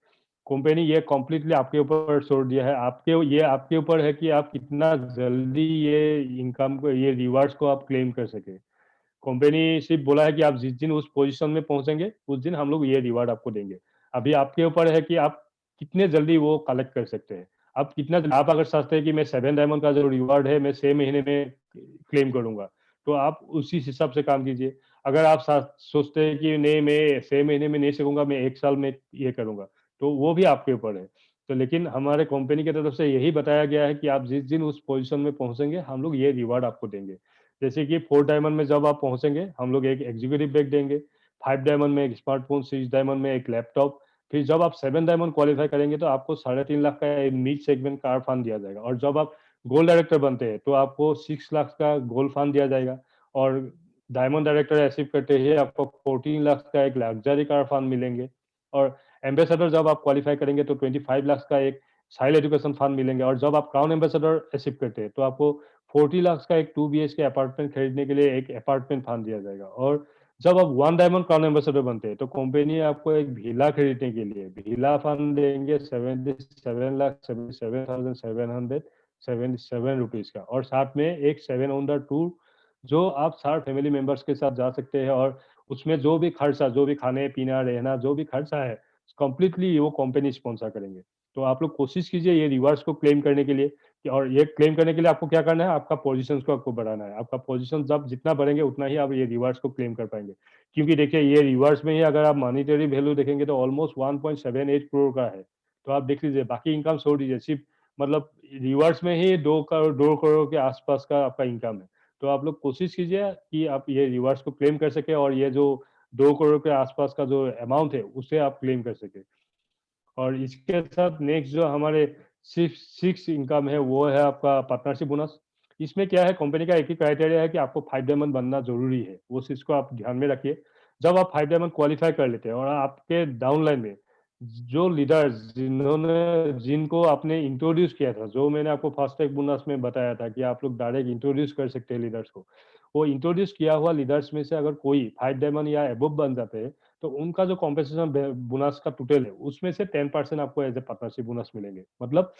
कंपनी ये कम्प्लीटली आपके ऊपर छोड़ दिया है, आपके ऊपर है कि आप कितना जल्दी ये इनकम को, ये रिवार्ड्स को आप क्लेम कर सके। कंपनी सिर्फ बोला है कि आप जिस दिन उस पोजीशन में पहुंचेंगे उस दिन हम लोग ये रिवार्ड आपको देंगे। अभी आपके ऊपर है कि आप कितने जल्दी वो कलेक्ट कर सकते हैं। आप अगर सोचते हैं कि मैं 7 डायमंड का जो रिवार्ड है मैं 6 महीने में क्लेम करूंगा, तो आप उसी हिसाब से काम कीजिए। अगर आप सोचते हैं कि नहीं मैं 6 महीने में नहीं सकूंगा, मैं 1 साल में ये करूंगा, तो वो भी आपके ऊपर है। तो लेकिन हमारे कंपनी की तरफ से यही बताया गया है कि आप जिस दिन उस पोजीशन में पहुंचेंगे हम लोग ये रिवार्ड आपको देंगे। जैसे कि 4 डायमंड में जब आप पहुंचेंगे हम लोग एक एग्जीक्यूटिव बैग देंगे, 5 डायमंड में एक स्मार्टफोन, 6 डायमंड में एक लैपटॉप। फिर जब आप 7 डायमंड क्वालिफाई करेंगे तो आपको 3.5 लाख का एक मिड सेगमेंट कार फंड दिया जाएगा, और जब आप गोल्ड डायरेक्टर बनते हैं तो आपको 6 लाख का गोल्ड फंड दिया जाएगा। और डायमंड डायरेक्टर अचीव करते ही आपको 14 लाख का एक लग्जरी कार फंड मिलेंगे। और एम्बेसडर जब आप क्वालिफाई करेंगे तो 25 लाख का एक चाइल्ड एजुकेशन फंड मिलेंगे। और जब आप क्राउन एम्बेसडर अचीव करते हैं तो आपको 40 लाख का एक 2 BHK के अपार्टमेंट खरीदने के लिए एक अपार्टमेंट फंड दिया जाएगा। और जब आप 1 डायमंड क्राउन एम्बेसडर बनते हैं तो कंपनी आपको एक विला खरीदने के लिए विला फंड देंगे 77,77,777 का, और साथ में एक 7 ऑन द टूर जो आप 60 फैमिली मेंबर्स के साथ जा सकते हैं। और उसमें जो भी खर्चा, जो भी खाने पीना रहना जो भी खर्चा है, कंप्लीटली वो कंपनी स्पॉन्सर करेंगे। तो आप लोग कोशिश कीजिए ये रिवार्ड्स को क्लेम करने के लिए। और ये क्लेम करने के लिए आपको क्या करना है, आपका पोजीशन को आपको बढ़ाना है। आपका पोजीशन जब जितना बढ़ेंगे उतना ही आप ये रिवार्ड्स को क्लेम कर पाएंगे। क्योंकि देखिए ये रिवार्ड्स में ही अगर आप मॉनिटरी वैल्यू देखेंगे तो ऑलमोस्ट 1.78 करोड़ का है। तो आप देख लीजिए, बाकी इनकम छोड़ दीजिए, सिर्फ मतलब रिवार्ड्स में ही 2 करोड़ के आसपास का आपका इनकम है। तो आप लोग कोशिश कीजिए कि आप ये रिवार्ड्स को क्लेम कर सके, और ये जो 2 करोड़ के आसपास का जो अमाउंट है उसे आप क्लेम कर सके। और इसके साथ नेक्स्ट जो हमारे सिक्स सिक्स इनकम है वो है आपका पार्टनरशिप बोनस। इसमें क्या है, कंपनी का एक ही क्राइटेरिया है कि आपको 5 डायमंड बनना जरूरी है, वो चीज को आप ध्यान में रखिए। जब आप 5 डायमंड क्वालिफाई कर लेते हैं और आपके डाउनलाइन में जो लीडर्स जिनको आपने इंट्रोड्यूस किया था, जो मैंने आपको फर्स्ट टैग बोनस में बताया था कि आप लोग डायरेक्ट इंट्रोड्यूस कर सकते हैं लीडर्स को, वो इंट्रोड्यूस किया हुआ लीडर्स में से अगर कोई 5 डायमंड या एबव बन जाते हैं तो उनका जो कॉम्पेंसेशन बोनस का टोटल है उसमें से 10% आपको एज ए पार्टनरशिप बोनस मिलेंगे। मतलब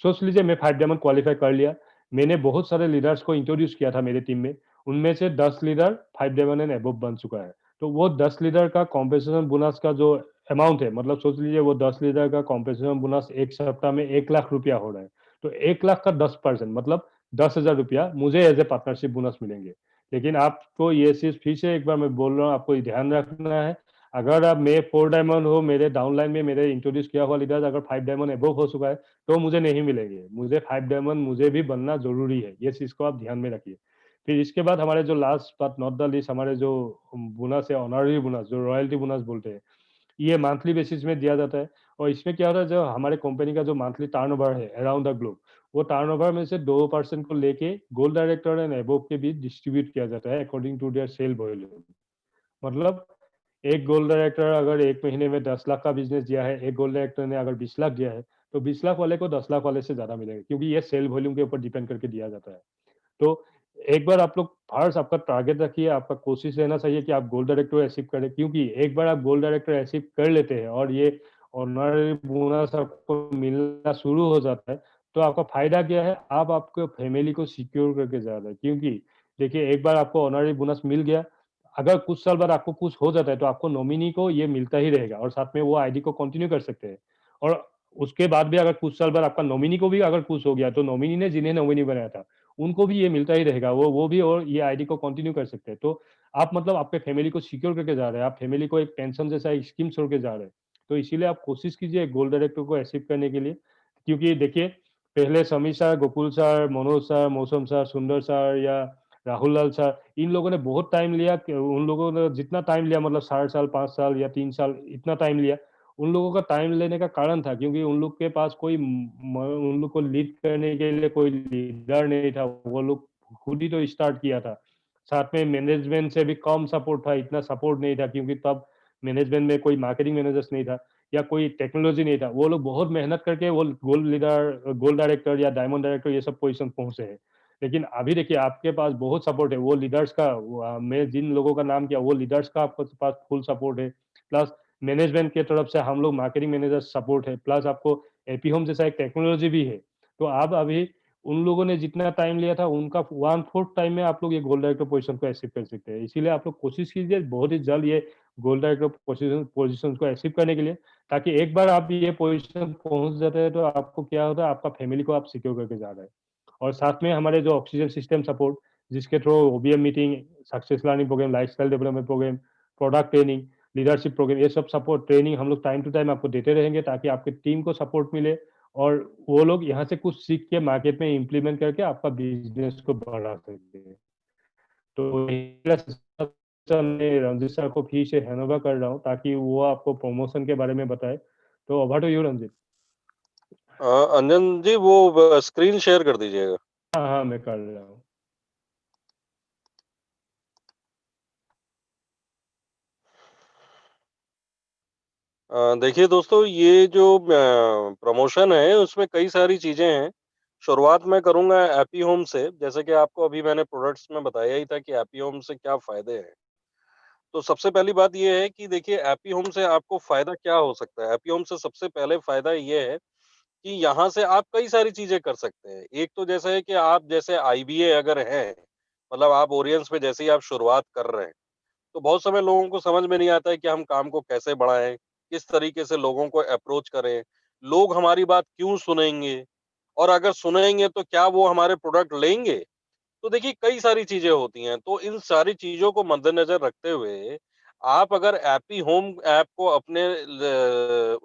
सोच लीजिए मैं 5 डायमंड क्वालिफाई कर लिया, मैंने बहुत सारे लीडर्स को इंट्रोड्यूस किया था मेरे टीम में, उनमें से 10 लीडर 5 डायमंड एंड अबव बन चुका है। तो वो 10 लीडर का कॉम्पेंसेशन बोनस का जो अमाउंट है, मतलब सोच लीजिए वो 10 लीडर का कॉम्पेंसेशन बोनस एक सप्ताह में 1 लाख रुपया हो रहा है। तो 1 लाख का 10% मतलब 10,000 रुपया मुझे एज ए पार्टनरशिप बोनस मिलेंगे। लेकिन आपको ये चीज फिर से एक बार मैं बोल रहा हूँ, आपको ये ध्यान रखना है, अगर आप मैं 4 डायमंड हो, मेरे डाउनलाइन में मेरे इंट्रोड्यूस किया हुआ लीडर अगर 5 डायमंड अबव हो चुका है, तो मुझे नहीं मिलेंगे। मुझे 5 डायमंड मुझे भी बनना जरूरी है, ये चीज को आप ध्यान में रखिए। फिर इसके बाद हमारे जो last but not the least हमारे जो बोनस है, ऑनररी बोनस, जो रॉयल्टी बोनस बोलते हैं, ये मंथली बेसिस में दिया जाता है। और इसमें क्या होता है, जो हमारे कंपनी का जो मंथली टर्नओवर है अराउंड द ग्लोब, वो टर्नओवर में से 2% को लेके गोल्ड डायरेक्टर एंड अबव के बीच डिस्ट्रीब्यूट किया जाता है according to their sale volume. मतलब एक गोल्ड डायरेक्टर अगर एक महीने में 10 लाख का बिजनेस दिया है, एक गोल्ड डायरेक्टर ने अगर 20 लाख दिया है, तो 20 लाख वाले को 10 लाख वाले से ज्यादा मिलेगा, क्योंकि ये सेल वॉल्यूम के ऊपर डिपेंड करके दिया जाता है। तो एक बार आप लोग फर्स्ट आपका टारगेट रखिए, आपका कोशिश रहना चाहिए कि आप गोल्ड डायरेक्टर अचीव करें, क्योंकि एक बार आप गोल्ड डायरेक्टर अचीव कर लेते हैं और ये ऑनररी बोनस आपको मिलना शुरू हो जाता है, तो आपका फायदा क्या है, आप आपके फैमिली को सिक्योर करके जा रहे हैं। क्योंकि देखिए एक बार आपको ऑनररी बोनस मिल गया, अगर कुछ साल बाद आपको कुछ हो जाता है तो आपको नॉमिनी को ये मिलता ही रहेगा और साथ में वो आईडी को कंटिन्यू कर सकते हैं। और उसके बाद भी अगर कुछ साल बाद आपका नॉमिनी को भी अगर कुछ हो गया, तो नॉमिनी ने जिन्हें नॉमिनी बनाया था उनको भी ये मिलता ही रहेगा, वो भी और ये आईडी को कंटिन्यू कर सकते हैं। तो आप मतलब आपके फैमिली को सिक्योर करके जा रहे हैं, आप फैमिली को एक पेंशन जैसा एक स्कीम छोड़ के जा रहे हैं। तो इसीलिए आप कोशिश कीजिए गोल्ड डायरेक्टर को अचीव करने के लिए। क्योंकि देखिए पहले Sameer sir, Gokul sir, Manoj sir, मौसम सर, सुंदर सर या राहुल लाल सर, इन लोगों ने बहुत टाइम लिया, उन लोगों ने जितना टाइम लिया मतलब 4 साल, 5 साल या 3 साल इतना टाइम लिया, उन लोगों का टाइम लेने का कारण था क्योंकि उन लोग के पास कोई उन लोग को लीड करने के लिए कोई लीडर नहीं था, वो लोग खुद ही तो स्टार्ट किया था। साथ में मैनेजमेंट से भी कम सपोर्ट था, इतना सपोर्ट नहीं था क्योंकि तब मैनेजमेंट में कोई मार्केटिंग मैनेजर्स नहीं था या कोई टेक्नोलॉजी नहीं था। वो लोग बहुत मेहनत करके वो गोल्ड लीडर, गोल्ड डायरेक्टर या डायमंड डायरेक्टर ये सब पोजीशन पहुंचे हैं। लेकिन अभी देखिए आपके पास बहुत सपोर्ट है, वो लीडर्स का मैं जिन लोगों का नाम किया वो लीडर्स का आपके पास फुल सपोर्ट है, प्लस मैनेजमेंट की तरफ से हम लोग मार्केटिंग मैनेजर सपोर्ट है, प्लस आपको एपी होम जैसा एक टेक्नोलॉजी भी है। तो आप अभी उन लोगों ने जितना टाइम लिया था उनका 1/4 टाइम में आप लोग ये गोल्ड डायरेक्टर पोजीशन को अचीव कर सकते हैं। इसीलिए आप लोग कोशिश कीजिए बहुत ही जल्द ये गोल्ड डायरेक्टर पोजीशन को अचीव करने के लिए, ताकि एक बार आप ये पोजीशन पहुंच जाते हैं तो आपको क्या होता है, आपका फैमिली को आप सिक्योर करके जा रहे हैं। और साथ में हमारे जो ऑक्सीजन सिस्टम सपोर्ट, जिसके through OBM meeting, success learning program, lifestyle development program, product training, leadership program, ये सब सपोर्ट ट्रेनिंग हम लोग टाइम टू टाइम आपको देते रहेंगे ताकि आपके टीम को सपोर्ट मिले और वो लोग यहाँ से कुछ सीख के मार्केट में इम्प्लीमेंट करके आपका बिजनेस को बढ़ा सके। तो मैं रंजित सर को फिर से हैंड ओवर कर रहा हूँ ताकि वो आपको प्रमोशन के बारे में बताए। तो ओवर टू यू रंजित। अंजन जी वो स्क्रीन शेयर कर दीजिएगा। हाँ हाँ मैं कर रहा हूँ। देखिए दोस्तों ये जो प्रमोशन है उसमें कई सारी चीज़ें हैं। शुरुआत मैं करूँगा एपी होम से, जैसे कि आपको अभी मैंने प्रोडक्ट्स में बताया ही था कि एपी होम से क्या फ़ायदे हैं। तो सबसे पहली बात ये है कि देखिए एपी होम से आपको फ़ायदा क्या हो सकता है? एपी होम से सबसे पहले फ़ायदा ये है कि यहाँ से आप कई सारी चीज़ें कर सकते हैं। एक तो जैसे है कि आप जैसे आईबीए अगर हैं, मतलब आप ओरियंस में जैसे ही आप शुरुआत कर रहे हैं, तो बहुत समय लोगों को समझ में नहीं आता है कि हम काम को कैसे बढ़ाएँ, किस तरीके से लोगों को अप्रोच करें, लोग हमारी बात क्यों सुनेंगे और अगर सुनेंगे तो क्या वो हमारे प्रोडक्ट लेंगे? तो देखिए कई सारी चीज़ें होती हैं, तो इन सारी चीज़ों को मद्देनज़र रखते हुए आप अगर एपी होम ऐप को अपने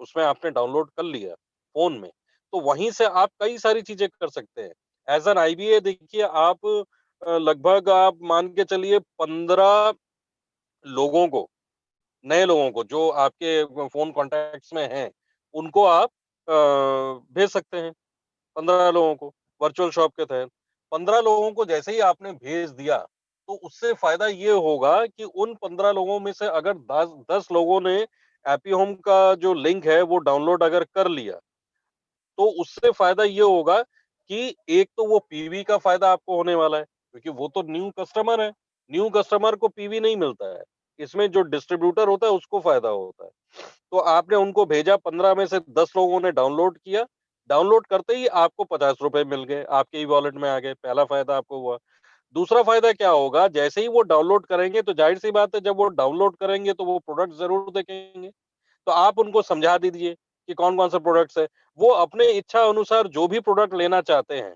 उसमें आपने डाउनलोड कर लिया फ़ोन में, तो वहीं से आप कई सारी चीज़ें कर सकते हैं। एज़ एन आईबीए देखिए आप लगभग आप मान के चलिए 15 लोगों को, नए लोगों को जो आपके फ़ोन कॉन्टैक्ट्स में हैं, उनको आप भेज सकते हैं, 15 लोगों को, वर्चुअल शॉप के तहत। 15 लोगों को जैसे ही आपने भेज दिया, तो उससे फ़ायदा ये होगा कि उन 15 लोगों में से अगर 10 लोगों ने एपी होम का जो लिंक है, वो डाउनलोड अगर कर लिया, तो उससे फ़ायदा ये होगा कि एक तो वो पीवी का फ़ायदा आपको होने वाला है, क्योंकि वो तो न्यू कस्टमर है। न्यू कस्टमर को पीवी नहीं मिलता है। इसमें जो डिस्ट्रीब्यूटर होता है उसको फायदा होता है। तो आपने उनको भेजा, 15 में से 10 लोगों ने डाउनलोड किया, डाउनलोड करते ही आपको ₹50 मिल गए, आपके ही वॉलेट में आ गए, पहला फायदा आपको हुआ। दूसरा फायदा क्या होगा, जैसे ही वो डाउनलोड करेंगे तो जाहिर सी बात है, जब वो डाउनलोड करेंगे तो वो प्रोडक्ट जरूर देखेंगे। तो आप उनको समझा दीजिए कि कौन कौन से प्रोडक्ट्स है, वो अपने इच्छा अनुसार जो भी प्रोडक्ट लेना चाहते हैं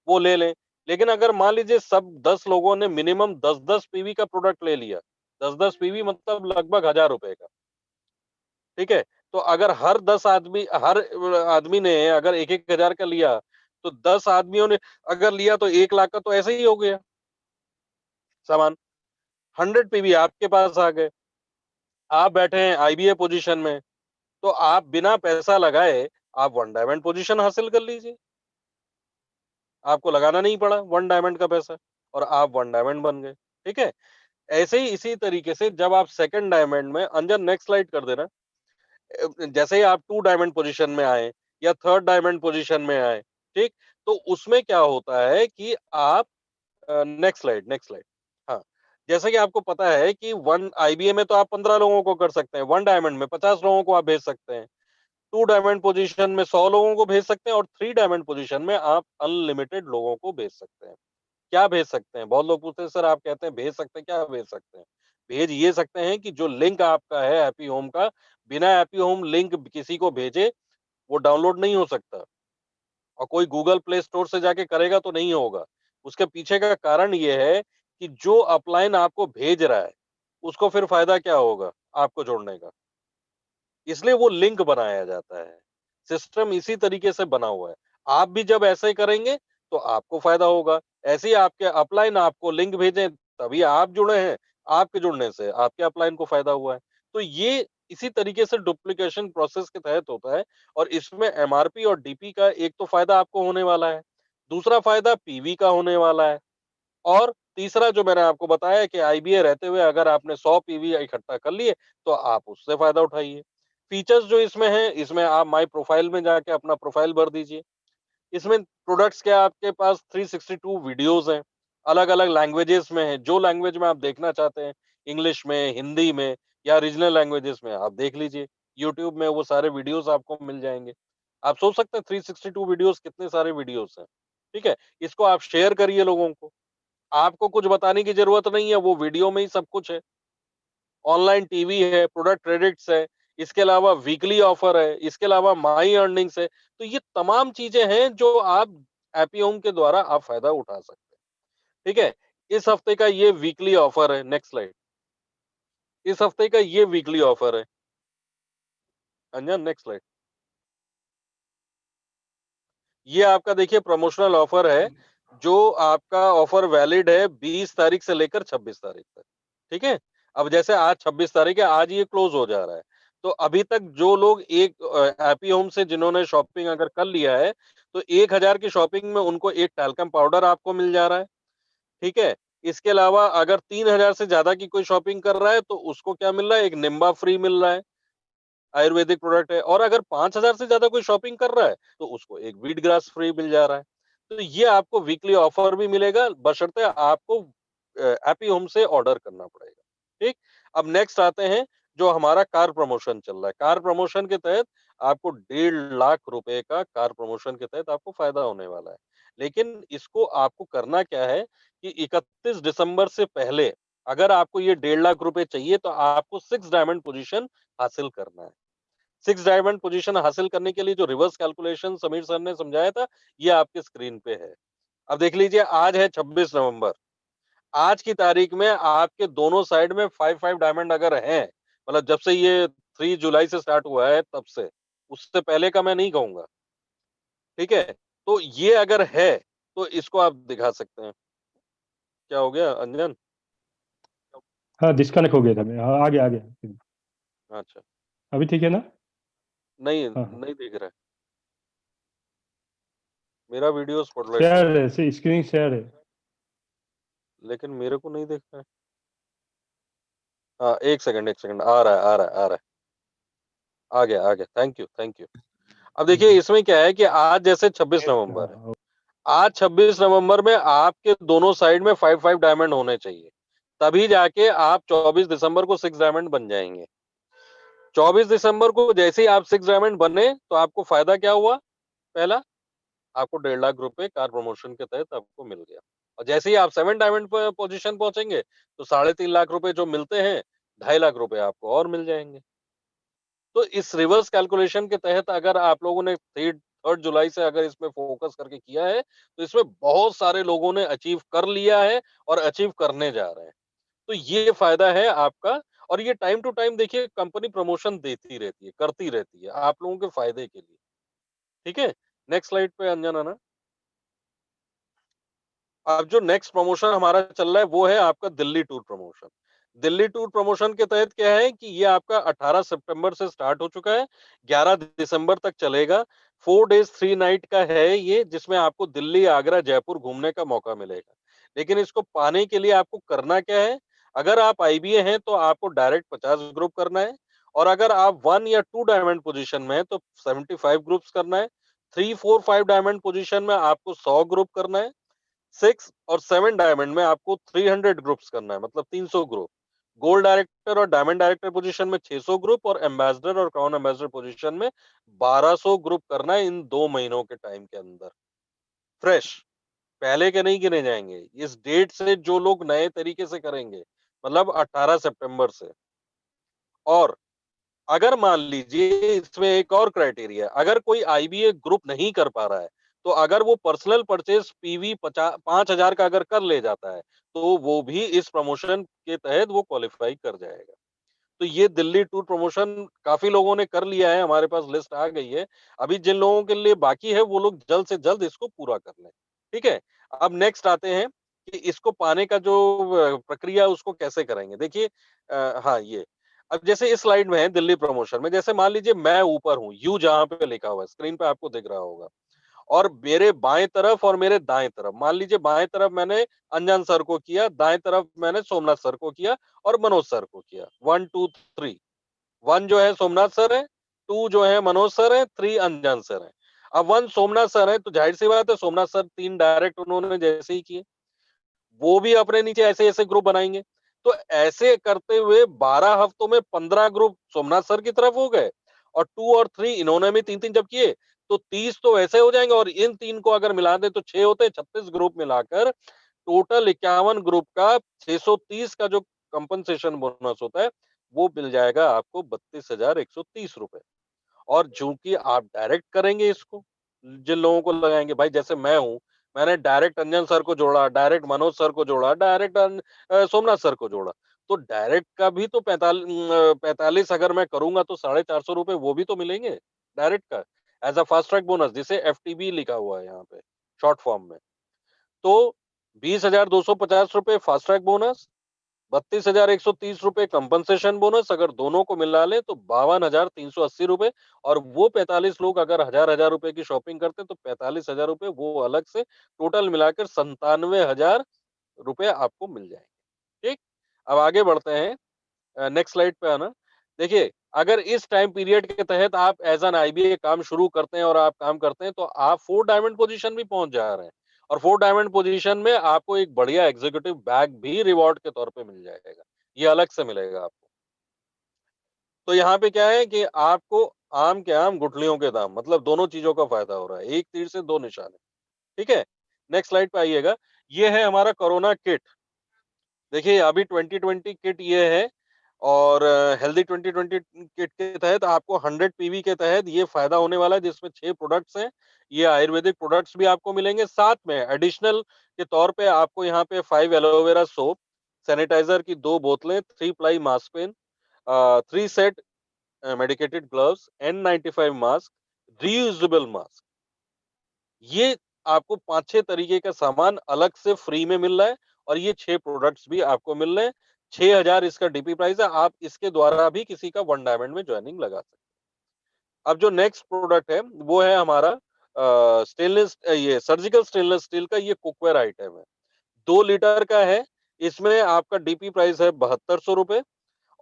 वो ले लें। लेकिन अगर मान लीजिए सब 10 लोगों ने मिनिमम 10-10 पीवी का प्रोडक्ट ले लिया, 10-10 पीवी मतलब लगभग ₹1000 का, ठीक है? तो अगर हर आदमी ने अगर 1-1 हज़ार का लिया, तो 10 आदमियों ने अगर लिया तो 1 लाख का तो ऐसे ही हो गया सामान। 100 पीवी आपके पास आ गए। आप बैठे हैं आईबीए पोजीशन में, तो आप बिना पैसा लगाए आप वन डायमंड पोजीशन हासिल कर लीजिए। आपको लगाना नहीं पड़ा वन डायमंड का पैसा और आप वन डायमंड बन गए, ठीक है? ऐसे ही इसी तरीके से जब आप सेकंड डायमंड में अंजन नेक्स्ट स्लाइड कर देना। जैसे ही आप 2 डायमंड पोजीशन में आए या थर्ड डायमंड पोजीशन में आए, ठीक? तो उसमें क्या होता है कि आप नेक्स्ट स्लाइड। हाँ, जैसा कि आपको पता है कि 1 आईबीए में तो आप 15 लोगों को कर सकते हैं, 1 डायमंड में 50 लोगों को आप भेज सकते हैं, 2 डायमंड पोजीशन में 100 लोगों को भेज सकते हैं और 3 डायमंड पोजीशन में आप अनलिमिटेड लोगों को भेज सकते हैं। क्या भेज सकते हैं? बहुत लोग पूछते हैं, सर आप कहते हैं भेज सकते हैं, क्या भेज सकते हैं? भेज ये सकते हैं कि जो लिंक आपका है हैप्पी होम का, बिना हैप्पी होम लिंक किसी को भेजे वो डाउनलोड नहीं हो सकता और कोई गूगल प्ले स्टोर से जाके करेगा तो नहीं होगा। उसके पीछे का कारण ये है कि जो अपलाइन आपको भेज रहा है, उसको फिर फायदा क्या होगा आपको जोड़ने का? इसलिए वो लिंक बनाया जाता है। सिस्टम इसी तरीके से बना हुआ है। आप भी जब ऐसे करेंगे तो आपको फ़ायदा होगा। ऐसे ही आपके अपलाइन आपको लिंक भेजें तभी आप जुड़े हैं, आपके जुड़ने से आपके अपलाइन को फ़ायदा हुआ है। तो ये इसी तरीके से डुप्लीकेशन प्रोसेस के तहत होता है और इसमें एमआरपी और डीपी का एक तो फ़ायदा आपको होने वाला है, दूसरा फ़ायदा पीवी का होने वाला है और तीसरा जो मैंने आपको बताया कि आईबीए रहते हुए अगर आपने 100 पीवी इकट्ठा कर लिए, तो आप उससे फ़ायदा उठाइए। फीचर्स जो इसमें हैं, इसमें आप माय प्रोफाइल में जाके अपना प्रोफाइल भर दीजिए। इसमें प्रोडक्ट्स के आपके पास 362 वीडियोज़ हैं, अलग-अलग लैंग्वेजेज़ में हैं, जो लैंग्वेज में आप देखना चाहते हैं, इंग्लिश में, हिंदी में या रीजनल लैंग्वेजेज़ में आप देख लीजिए। यूट्यूब में वो सारे वीडियोज़ आपको मिल जाएँगे। आप सोच सकते हैं 362 वीडियोज़ कितने सारे वीडियोज़ हैं, ठीक है? इसको आप शेयर करिए लोगों को। आपको कुछ बताने की ज़रूरत नहीं है, वो वीडियो में ही सब कुछ है। ऑनलाइन टीवी है, प्रोडक्ट क्रेडिट्स है, इसके अलावा वीकली ऑफर है, इसके अलावा माई अर्निंग्स है। तो ये तमाम चीज़ें हैं जो आप हैप्पी होम के द्वारा आप फ़ायदा उठा सकते हैं, ठीक है? इस हफ्ते का ये वीकली ऑफर है, नेक्स्ट स्लाइड। इस हफ्ते का ये वीकली ऑफर है। अंजन नेक्स्ट स्लाइड। ये आपका देखिए प्रमोशनल ऑफर है, जो आपका ऑफर वैलिड है 20 तारीख से लेकर 26 तारीख तक, ठीक है? अब जैसे आज 26 तारीख है, आज ये क्लोज़ हो जा रहा है। तो अभी तक जो लोग एक हैप्पी होम से जिन्होंने शॉपिंग अगर कर लिया है, तो 1000 की शॉपिंग में उनको एक टैल्कम पाउडर आपको मिल जा रहा है, ठीक है? इसके अलावा अगर 3000 से ज़्यादा की कोई शॉपिंग कर रहा है, तो उसको क्या मिल रहा है? एक निम्बा फ्री मिल रहा है। आयुर्वेदिक प्रोडक्ट है और अगर 5000 से ज़्यादा कोई शॉपिंग कर रहा है, तो उसको एक व्हीट ग्रास फ्री मिल जा रहा है। तो ये आपको वीकली ऑफर भी मिलेगा बशर्ते आपको हैप्पी होम से ऑर्डर करना पड़ेगा, ठीक? अब नेक्स्ट आते हैं जो हमारा कार प्रमोशन चल रहा है। कार प्रमोशन के तहत आपको 1.5 लाख रुपए का कार प्रमोशन के तहत आपको फ़ायदा होने वाला है। लेकिन इसको आपको करना क्या है कि 31 दिसंबर से पहले अगर आपको ये 1.5 लाख रुपए चाहिए तो आपको 6 डायमंड पोज़ीशन हासिल करना है। 6 डायमंड पोजीशन हासिल करने के लिए जो रिवर्स कैलकुलेशन समीर सर ने समझाया था, ये आपके स्क्रीन पे है। अब देख लीजिए आज है 26 नवंबर। आज की तारीख में आपके दोनों साइड में 5-5 डायमंड अगर हैं, मतलब जब से ये 3 जुलाई से स्टार्ट हुआ है तब से, उससे पहले का मैं नहीं कहूँगा, ठीक है? तो ये अगर है, तो इसको आप दिखा सकते हैं। क्या हो गया अंजन? हाँ, डिस्कनेक्ट हो गया था मैं। हाँ, आ गया। अच्छा, अभी ठीक है ना? नहीं, हाँ, हाँ। नहीं दिख रहा है। मेरा वीडियो स्पॉटलाइट में शेयर है, है, स्क्रीन शेयर है। लेकिन मेरे को नहीं दिख रहा है। हाँ, 1 सेकंड आ रहा है, आ रहा है, आ रहा है। आ गया। Thank you. अब देखिए इसमें क्या है कि आज जैसे 26 नवंबर है। हाँ, आज 26 नवंबर में आपके दोनों साइड में 5-5 डायमंड होने चाहिए। तभी जाके आप 24 दिसंबर को 6 डायमंड बन जाएंगे। 24 दिसंबर को जैसे ही आप 6 डायमंड बने तो आपको फायदा क्या हुआ? पहला, आपको 1.5 लाख रुपए कार प्रमोशन के तहत आपको मिल गया। और जैसे ही आप 7 डायमंड पे पोजीशन पहुंचेंगे तो 3.5 लाख रुपए जो मिलते हैं, 2.5 लाख रुपए आपको और मिल जाएंगे। तो इस रिवर्स कैलकुलेशन के तहत अगर आप लोगों ने 3 जुलाई से अगर इसमें फोकस करके किया है, तो इसमें बहुत सारे लोगों ने अचीव कर लिया है और अचीव करने जा रहे हैं। तो ये फायदा है आपका। और ये टाइम टू टाइम देखिए कंपनी प्रमोशन देती रहती है, करती रहती है आप लोगों के फायदे के लिए। ठीक है? नेक्स्ट स्लाइड पे अंजन आना। अब जो नेक्स्ट प्रमोशन हमारा चल रहा है वो है आपका Delhi tour promotion. Delhi tour promotion के तहत क्या है कि ये आपका 18 सितंबर से स्टार्ट हो चुका है, 11 दिसंबर तक चलेगा। 4 डेज 3 नाइट का है ये, जिसमें आपको दिल्ली, आगरा, जयपुर घूमने का मौका मिलेगा। लेकिन इसको पाने के लिए आपको करना क्या है? अगर आप आईबीए हैं तो आपको डायरेक्ट 50 ग्रुप करना है, और अगर आप 1 या 2 डायमंड पोजीशन में हैं तो 75 ग्रुप्स करना है। 3, 4, 5 डायमंड पोजीशन में आपको 100 ग्रुप करना है। 6 और 7 डायमंड में आपको 300 ग्रुप्स करना है, मतलब 300 ग्रुप। गोल्ड डायरेक्टर और डायमंड डायरेक्टर पोजीशन में 600 ग्रुप, और एम्बेसडर और क्राउन एम्बेसडर पोजीशन में 1200 ग्रुप करना है इन 2 महीनों के टाइम के अंदर। फ्रेश, पहले के नहीं गिने जाएंगे। इस डेट से जो लोग नए तरीके से करेंगे, मतलब 18 सितंबर से। और अगर मान लीजिए इसमें एक और क्राइटेरिया है, अगर कोई आईबीए ग्रुप नहीं कर पा रहा है, तो अगर वो पर्सनल परचेज पीवी 5,000 का अगर कर ले जाता है, तो वो भी इस प्रमोशन के तहत वो क्वालिफाई कर जाएगा। तो ये दिल्ली टूर प्रमोशन काफी लोगों ने कर लिया है, हमारे पास लिस्ट आ गई है। अभी जिन लोगों के लिए बाकी है वो लोग जल्द से जल्द इसको पूरा कर लें। ठीक है? अब नेक्स्ट आते हैं कि इसको पाने का जो प्रक्रिया है उसको कैसे करेंगे। देखिए हाँ, ये अब जैसे इस स्लाइड में है दिल्ली प्रमोशन में, जैसे मान लीजिए मैं ऊपर हूँ, यू जहाँ पे लिखा हुआ है, स्क्रीन पे आपको दिख रहा होगा। और मेरे बाएं तरफ और मेरे दाएं तरफ, मान लीजिए बाएं तरफ मैंने अंजन सर को किया, दाएं तरफ मैंने सोमनाथ सर को किया और मनोज सर को किया। 1 2 3। 1 जो है सोमनाथ सर है, 2 जो है मनोज सर है, 3 अंजन सर है। अब 1 सोमनाथ सर है तो जाहिर सी बात है सोमनाथ सर 3 डायरेक्ट उन्होंने जैसे ही किए, वो भी अपने नीचे ऐसे ऐसे ग्रुप बनाएंगे। तो ऐसे करते हुए 12 हफ्तों में 15 ग्रुप सोमनाथ सर की तरफ हो गए, और 2 और 3 इन्होंने भी 3-3 जब किए तो 30 तो ऐसे हो जाएंगे, और इन 3 को अगर मिला दें तो 6 होते हैं। 36 ग्रुप मिलाकर टोटल 51 ग्रुप का 630 का जो कंपनसेशन बोनस होता है, वो मिल जाएगा आपको 32,130 रुपए। और चूंकि आप डायरेक्ट करेंगे इसको, जिन लोगों को लगाएंगे, भाई जैसे मैं हूँ, मैंने डायरेक्ट अंजन सर को जोड़ा, डायरेक्ट मनोज सर को जोड़ा, डायरेक्ट सोमनाथ सर को जोड़ा। तो डायरेक्ट का भी तो 45 अगर मैं करूंगा तो 450 रुपए वो भी तो मिलेंगे डायरेक्ट का, as a fast track bonus, जिसे एफटीबी लिखा हुआ है यहाँ पे शॉर्ट फॉर्म में। तो 20,250 रुपए फास्ट ट्रैक बोनस, 32,130 रुपए कंपनसेशन बोनस, अगर दोनों को मिला ले तो 52,380 रुपए। और वो 45 लोग अगर हजार रुपए की शॉपिंग करते तो 45,000 रुपए वो अलग से, टोटल मिलाकर 97,000 रुपए आपको मिल जाएंगे। ठीक, अब आगे बढ़ते हैं। नेक्स्ट स्लाइड पे आना। देखिए, अगर इस टाइम पीरियड के तहत आप एज एन आईबीए काम शुरू करते हैं और आप काम करते हैं तो आप 4 डायमंड पोजीशन भी पहुंच जा रहे हैं। और 4 डायमंड पोजीशन में आपको एक बढ़िया एग्जीक्यूटिव बैग भी रिवॉर्ड के तौर पे मिल जाएगा, ये अलग से मिलेगा आपको। तो यहाँ पे क्या है कि आपको आम के आम गुठलियों के दाम, मतलब दोनों चीजों का फायदा हो रहा है, एक तीर से दो निशाने। ठीक है? नेक्स्ट स्लाइड पे आइएगा। ये है हमारा कोरोना किट। देखिए अभी 2020 किट ये है, और हेल्दी 2020 किट के तहत आपको 100 पीवी के तहत ये फायदा होने वाला है, जिसमें 6 प्रोडक्ट्स हैं। ये आयुर्वेदिक प्रोडक्ट्स भी आपको मिलेंगे, साथ में एडिशनल के तौर पे आपको यहाँ पे 5 एलोवेरा सोप, सैनिटाइजर की 2 बोतलें, 3 ply mask pen, 3 set medicated gloves, N95 mask, reusable mask. ये आपको 5-6 तरीके का सामान अलग से फ्री में मिल रहा है, और ये 6 प्रोडक्ट्स भी आपको मिल रहे हैं। 6,000 इसका डीपी प्राइस है। आप इसके द्वारा भी किसी का 1 डायमंड में जॉइनिंग लगा सकते हैं। अब जो नेक्स्ट प्रोडक्ट है वो है हमारा स्टेनलेस, ये सर्जिकल स्टेनलेस स्टील का ये कुकवेयर आइटम है। 2 लीटर का है। इसमें आपका डीपी प्राइस है 7200 रुपए,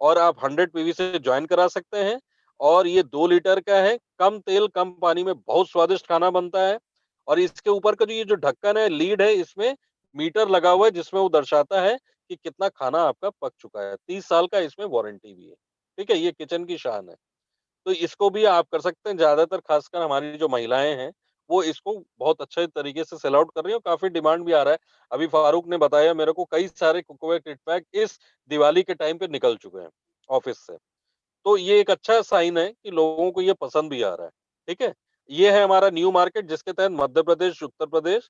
और आप 100 पीवी से ज्वाइन करा सकते हैं। और ये 2 लीटर का है, कम तेल कम पानी में बहुत स्वादिष्ट खाना बनता है। और इसके ऊपर का जो ये जो ढक्कन है, लीड है, इसमें मीटर लगा हुआ है जिसमें वो दर्शाता है कि कितना खाना आपका पक चुका है। 30 साल का इसमें वारंटी भी है। ठीक है? ये किचन की शान है। तो इसको भी आप कर सकते हैं। ज़्यादातर खासकर हमारी जो महिलाएँ हैं, वो इसको बहुत अच्छे तरीके से सेल आउट कर रही हैं और काफ़ी डिमांड भी आ रहा है। अभी फारूक ने बताया मेरे को कई सारे कुकवेयर किट पैक इस दिवाली के टाइम पे निकल चुके हैं ऑफ़िस से। तो ये एक अच्छा साइन है कि लोगों को ये पसंद भी आ रहा है। ठीक है? ये है हमारा न्यू मार्केट जिसके तहत मध्य प्रदेश, उत्तर प्रदेश,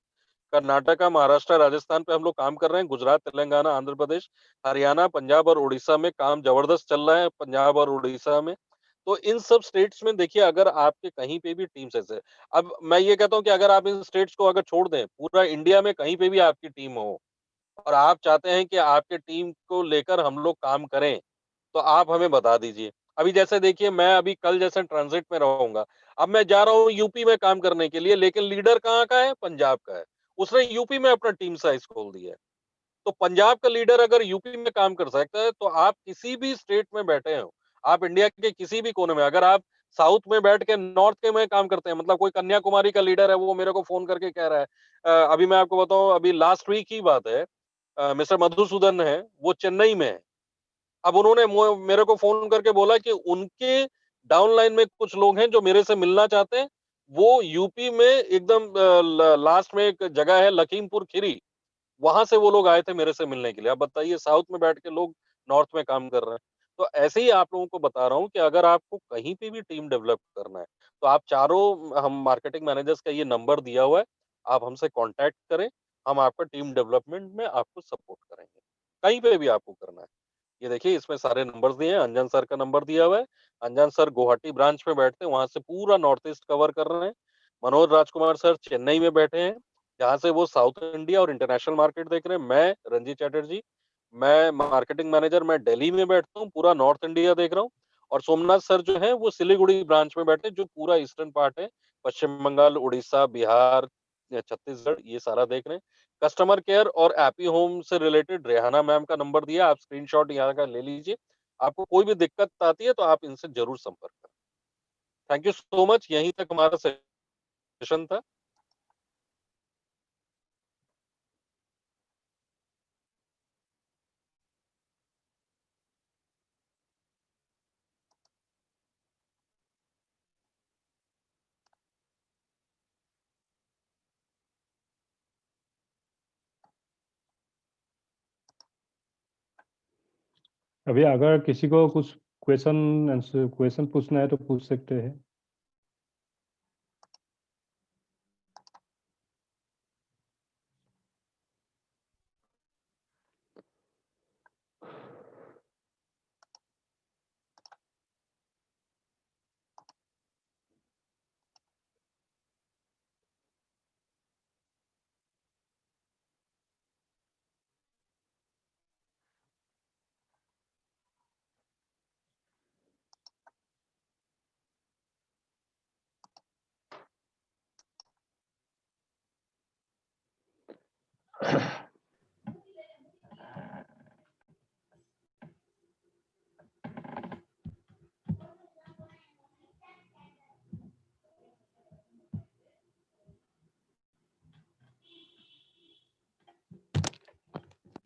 कर्नाटका, महाराष्ट्र, राजस्थान पे हम लोग काम कर रहे हैं। गुजरात, तेलंगाना, आंध्र प्रदेश, हरियाणा, पंजाब और उड़ीसा में काम ज़बरदस्त चल रहा है, पंजाब और उड़ीसा में। तो इन सब स्टेट्स में देखिए अगर आपके कहीं पे भी टीम्स ऐसे अब मैं ये कहता हूँ कि अगर आप इन स्टेट्स को अगर छोड़ दें, पूरा इंडिया में कहीं पे भी आपकी टीम हो और आप चाहते हैं कि आपके टीम को लेकर हम लोग काम करें, तो आप हमें बता दीजिए। अभी जैसे देखिए मैं अभी कल जैसे ट्रांजिट में रहूँगा, अब मैं जा रहा हूँ यूपी में काम करने के लिए लेकिन लीडर कहाँ का है? पंजाब का है। उसने यूपी में अपना टीम साइज़ खोल दिया है। तो पंजाब का लीडर अगर यूपी में काम कर सकता है, तो आप किसी भी स्टेट में बैठे हो, आप इंडिया के किसी भी कोने में अगर आप साउथ में बैठ के नॉर्थ के में काम करते हैं, मतलब कोई कन्याकुमारी का लीडर है, वो मेरे को फ़ोन करके कह रहा है अभी मैं आपको बताऊँ अभी लास्ट वीक की बात है मिस्टर मधुसूदन है, वो चेन्नई में है। अब उन्होंने मेरे को फ़ोन करके बोला कि उनके डाउनलाइन में कुछ लोग हैं जो मेरे से मिलना चाहते हैं। वो यूपी में एकदम लास्ट में एक जगह है लखीमपुर खीरी, वहाँ से वो लोग आए थे मेरे से मिलने के लिए। आप बताइए साउथ में बैठ के लोग नॉर्थ में काम कर रहे हैं। तो ऐसे ही आप लोगों को बता रहा हूँ कि अगर आपको कहीं पे भी टीम डेवलप करना है, तो आप चारों हम मार्केटिंग मैनेजर्स का ये नंबर दिया हुआ है, आप हमसे कॉन्टैक्ट करें, हम आपका टीम डेवलपमेंट में आपको सपोर्ट करेंगे। कहीं पे भी आपको करना है। ये देखिए इसमें सारे नंबर्स दिए हैं, अंजन सर का नंबर दिया हुआ है। अंजन सर गुवाहाटी ब्रांच में बैठते हैं, वहाँ से पूरा नॉर्थ ईस्ट कवर कर रहे हैं। मनोज राजकुमार सर चेन्नई में बैठे हैं, जहाँ से वो साउथ इंडिया और इंटरनेशनल मार्केट देख रहे हैं। मैं रंजीत चैटर्जी, मैं मार्केटिंग मैनेजर, मैं दिल्ली में बैठता हूँ, पूरा नॉर्थ इंडिया देख रहा हूँ। और सोमनाथ सर जो हैं, वो सिलीगुड़ी ब्रांच में बैठे हैं, जो पूरा ईस्टर्न पार्ट है, पश्चिम बंगाल, उड़ीसा, बिहार, छत्तीसगढ़ ये सारा देख रहे हैं। कस्टमर केयर और एपी होम से रिलेटेड रेहाना मैम का नंबर दिया, आप स्क्रीनशॉट यहाँ का ले लीजिए। आपको कोई भी दिक्कत आती है तो आप इनसे ज़रूर संपर्क करें। थैंक यू सो मच, यहीं तक हमारा सेशन था। अभी अगर किसी को कुछ क्वेश्चन पूछना है तो पूछ सकते हैं।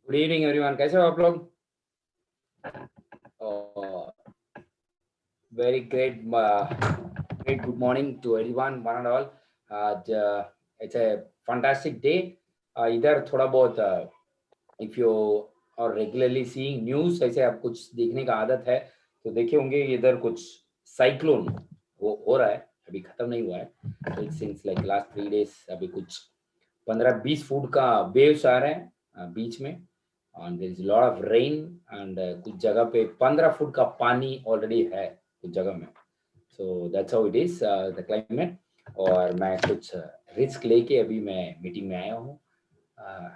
गुड इवनिंग एवरीवन, कैसे हो आप लोग? Very great great good morning to everyone, one and all. आज इट्स अ फैंटास्टिक डे। इधर थोड़ा बहुत इफ यू और रेगुलरली सीइंग न्यूज़, ऐसे आप कुछ देखने का आदत है तो देखे होंगे इधर कुछ साइक्लोन हो रहा है, अभी खत्म नहीं हुआ है। It seems like last 3 days अभी कुछ 15-20 फुट का वेव्स आ रहे हैं बीच में, and there is a lot of rain and कुछ जगह पे 15 फुट का पानी ऑलरेडी है कुछ जगह में। so that's how it is the climate। और मैं कुछ रिस्क लेके अभी मैं मीटिंग में आया हूँ।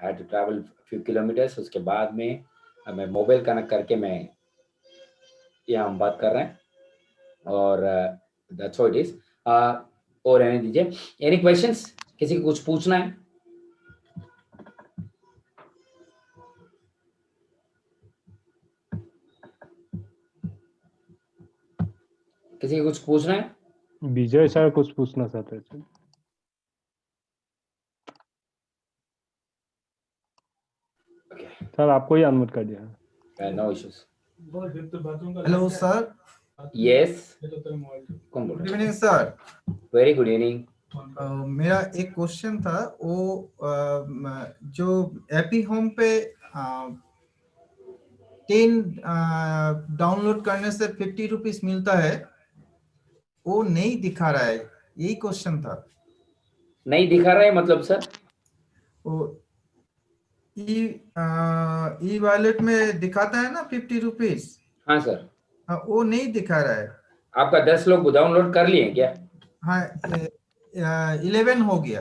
had to travel few kilometers, उसके बाद में मैं मोबाइल कनेक्ट करके मैं यहाँ हम बात कर रहे हैं और that's how it is। और रहने दीजिए। any questions, किसी को कुछ पूछना है? किसी को कुछ पूछना है? विजय सर कुछ पूछना चाहते थे। सर आपको ही अनम्यूट कर दिया है। No issues. Hello sir. Yes, कौन बोल गुड रहा इवनिंग सर। है? Very good evening. मेरा एक क्वेश्चन था, वो जो एपी होम पे 10 डाउनलोड करने से 50 रुपीज मिलता है, वो नहीं दिखा रहा है, यही क्वेश्चन था। नहीं दिखा रहा है मतलब सर? वो ई वॉलेट में दिखाता है ना 50 रुपीज। हाँ सर। हाँ, वो नहीं दिखा रहा है। आपका 10 लोग डाउनलोड कर लिए क्या? हाँ, 11 हो गया।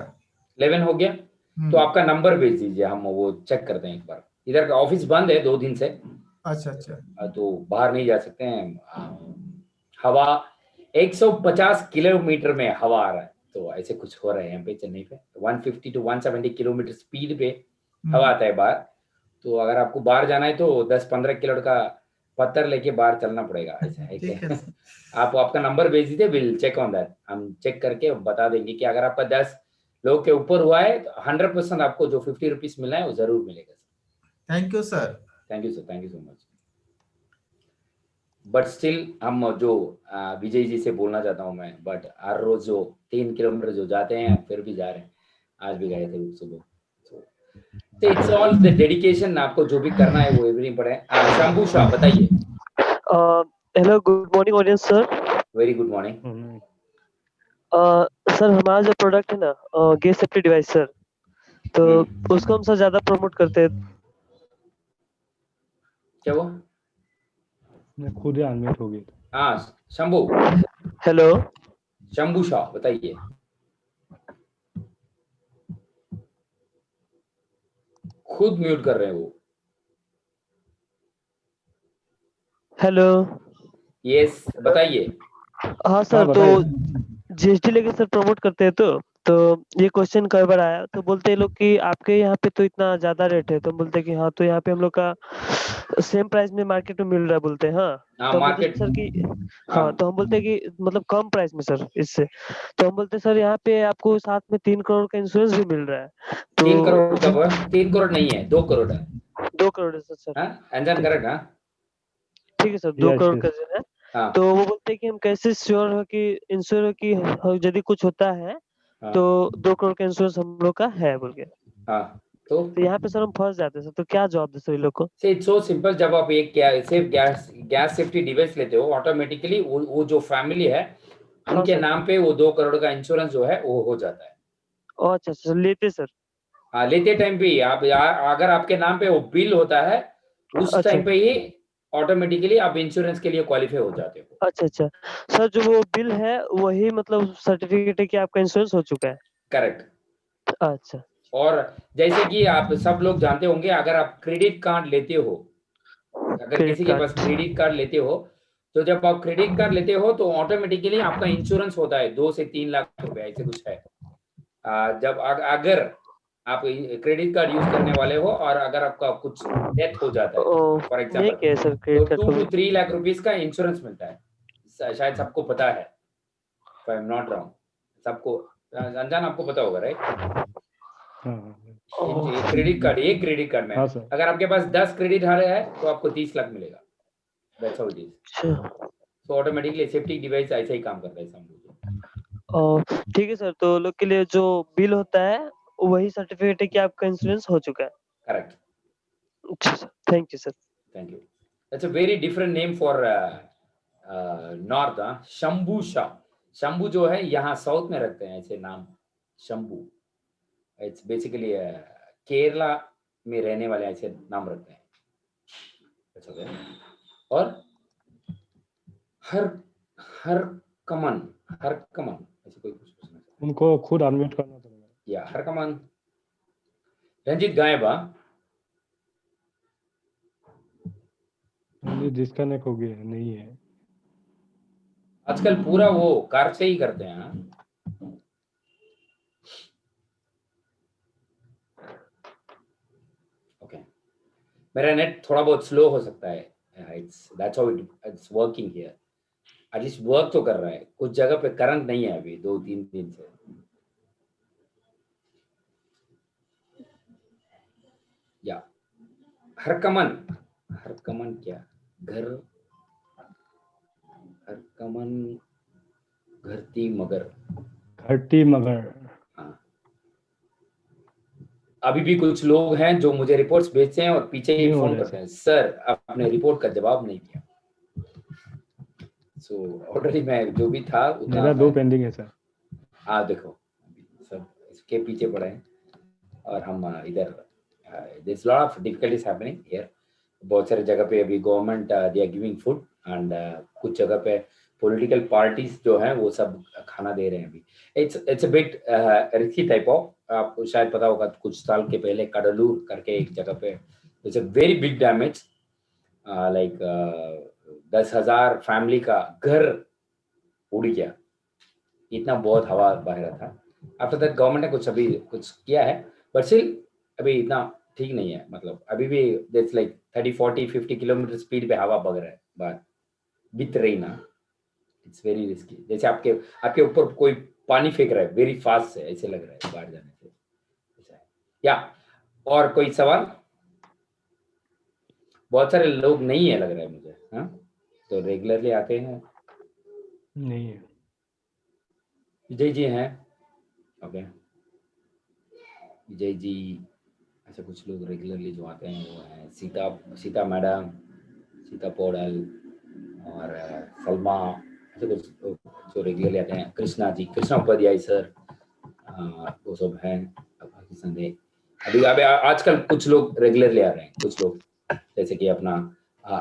11 हो गया? तो आपका नंबर भेज दीजिए, हम वो चेक करते हैं एक बार। इधर का ऑफिस बंद है 2 दिन से। अच्छा अच्छा। तो बाहर नहीं जा सकते हैं। हवा 150 किलोमीटर में हवा आ रहा है, तो ऐसे कुछ हो रहा है यहाँ पे चेन्नई पे। 150 to 170 किलोमीटर स्पीड पे हवा आता है बाहर। तो अगर आपको बाहर जाना है तो 10-15 किलो का पत्थर लेके बाहर चलना पड़ेगा, ऐसा है ठीक है। आप आपका नंबर भेज दीजिए, विल चेक ऑन दैट। हम चेक करके बता देंगे कि अगर आपका 10 लोग के ऊपर हुआ है तो 100% आपको जो 50 रुपीज मिलना है वो जरूर मिलेगा sir. Thank you sir. Thank you sir, thank you so much. But still हम जो विजय जी से बोलना चाहता हूँ मैं, बट हर रोज जो 3 किलोमीटर जो जाते हैं फिर भी जा रहे हैं। आज भी गए थे सुबह। तो इट्स ऑल द डेडिकेशन। आपको जो भी करना है वो एवरी पड़े। शंभू शाह बताइए। Hello, good morning audience sir. Very good morning. Sir हमारा जो प्रोडक्ट है ना, गैस सेफ्टी डिवाइस सर, तो उसको हम सर ज्यादा प्रमोट करते हैं। क्या वो? मैं खुद ही अनम्यूट हो गया। हाँ शंभू। हेलो। शंभू शाह बताइए। खुद म्यूट कर रहे हैं वो। हेलो। यस बताइए। हाँ सर, तो जीएसटी लेके सर प्रमोट करते हैं, तो ये क्वेश्चन कई बार आया, तो बोलते हैं लोग कि आपके यहाँ पे तो इतना ज्यादा रेट है, तो हम बोलते हैं कि हाँ, तो यहाँ पे हम लोग का सेम प्राइस में मार्केट में मिल रहा है, बोलते हैं। हाँ, तो हम बोलते हैं सर कि हाँ, तो हम बोलते हैं कि मतलब कम प्राइस में सर इससे, तो हम बोलते हैं सर यहाँ पे आपको साथ में 3 करोड़ का इंश्योरेंस भी मिल रहा है। तो 3 करोड़ कब है? 3 करोड़ नहीं है, 2 करोड़ है। 2 करोड़ है सर। अंजन करेक्ट? हाँ ठीक है सर, 2 करोड़ का है। हाँ। तो वो बोलते हैं कि हम कैसे श्योर हो कि इंश्योर हो कि यदि कुछ होता है तो 2 करोड़ का इंश्योरेंस हम लोग का है बोल के। हाँ तो यहाँ पे सर हम फंस जाते हैं सर, तो क्या जवाब दे सभी लोग को? It's so simple. जब आप एक गैस सेफ्टी डिवाइस लेते हो, ऑटोमेटिकली वो जो फैमिली है उनके नाम पे वो 2 करोड़ का इंश्योरेंस जो है वो हो जाता है। अच्छा सर, लेते सर। हाँ, लेते टाइम पे ही आप अगर आपके नाम पे वो बिल होता है उस टाइम पे ही ऑटोमेटिकली आप इंश्योरेंस के लिए क्वालिफाई हो जाते हो। अच्छा अच्छा सर, जो वो बिल है वही मतलब सर्टिफिकेट है कि आपका इंश्योरेंस हो चुका है? करेक्ट। अच्छा। और जैसे कि आप सब लोग जानते होंगे, अगर आप क्रेडिट कार्ड लेते हो, अगर किसी के पास क्रेडिट कार्ड लेते हो, तो जब आप क्रेडिट कार्ड लेते हो तो ऑटोमेटिकली आपका इंश्योरेंस होता है 2 से 3 लाख रुपए, ऐसे कुछ है। जब अगर आप क्रेडिट कार्ड यूज करने वाले हो और अगर आपका कुछ डेथ हो जाता है फॉर एग्जाम्पल, तो 2 to 3 लाख रुपीस का इंश्योरेंस मिलता है। शायद सबको पता है, if I am not wrong. सबको अनजान आपको पता होगा, राइट? क्रेडिट कार्ड, एक क्रेडिट कार्ड में अगर आपके पास 10 क्रेडिट हारे है तो आपको 30 लाख मिलेगा। That's how it is. So automatically safety device ऐसे ही काम करता है समझो। ठीक है सर, तो लोग के लिए जो बिल होता है वही सर्टिफिकेट है कि आपका इंश्योरेंस हो चुका है? करेक्ट। अच्छा sir, thank you sir. Thank you. That's a very different name for north. Shambhu Shah. Shambhu जो है यहाँ साउथ में रखते हैं ऐसे नाम, शंभू। इट्स बेसिकली केरला में रहने वाले ऐसे नाम रखते हैं। और हर हर कमन ऐसे कोई कुछ उनको खुद अनम्यूट करना पड़ेगा। या हर कमन। रंजीत गायब। डिस्कनेक्ट हो गया, नहीं है आजकल पूरा वो कार से ही करते हैं। ओके, मेरा नेट थोड़ा बहुत स्लो हो सकता है। That's how it's working here. At least work तो कर रहा है। कुछ जगह पे करंट नहीं है अभी 2-3 दिन से। या हरकमन, हरकमन क्या घर, हरकमन घरती मगर, घरती मगर। हाँ। अभी भी कुछ लोग हैं जो मुझे रिपोर्ट्स भेजते हैं और पीछे ही नहीं हो फोन रहा है करते हैं, सर आपने रिपोर्ट का जवाब नहीं दिया। सो ऑलरेडी मैं जो भी था उतना मेरा 2 पेंडिंग है सर। हाँ देखो सब इसके पीछे पड़े हैं और हम इधर this lot of difficulties happening here. बहुत सारे जगह पे अभी government they are giving food and कुछ जगह पे पॉलिटिकल पार्टीज जो हैं वो सब खाना दे रहे हैं अभी। It's a bit risky type of, आपको शायद पता होगा कुछ साल के पहले कडलूर करके एक जगह पे it's a very big damage, like 10,000 family का घर उड़ गया, इतना बहुत हवा बह रहा था। आफ्टर दैट गवर्नमेंट ने कुछ अभी कुछ किया है बट स्टिल अभी इतना ठीक नहीं है, मतलब अभी भी दैट्स लाइक 30 40 50 किलोमीटर स्पीड पे हवा बग रहा है बाहर with rain. It's very risky, जैसे आपके आपके ऊपर कोई पानी फेंक रहा है वेरी फास्ट से, ऐसे लग रहा है बाहर जाने से ऐसा है। या और कोई सवाल? बहुत सारे लोग नहीं है लग रहा है मुझे, हाँ तो रेगुलरली आते हैं। नहीं है। विजय जी हैं, ओके विजय जी, ऐसे कुछ लोग रेगुलरली जो आते हैं वो हैं सीता मैडम, सीता पौड़ल और सलमा, ऐसे कुछ जो रेगुलरली आते हैं, कृष्णा जी, कृष्णा उपाध्याय सर, वो सब हैं। बाकी संदेह अभी अभी आजकल कुछ लोग रेगुलरली आ रहे हैं, कुछ लोग जैसे कि अपना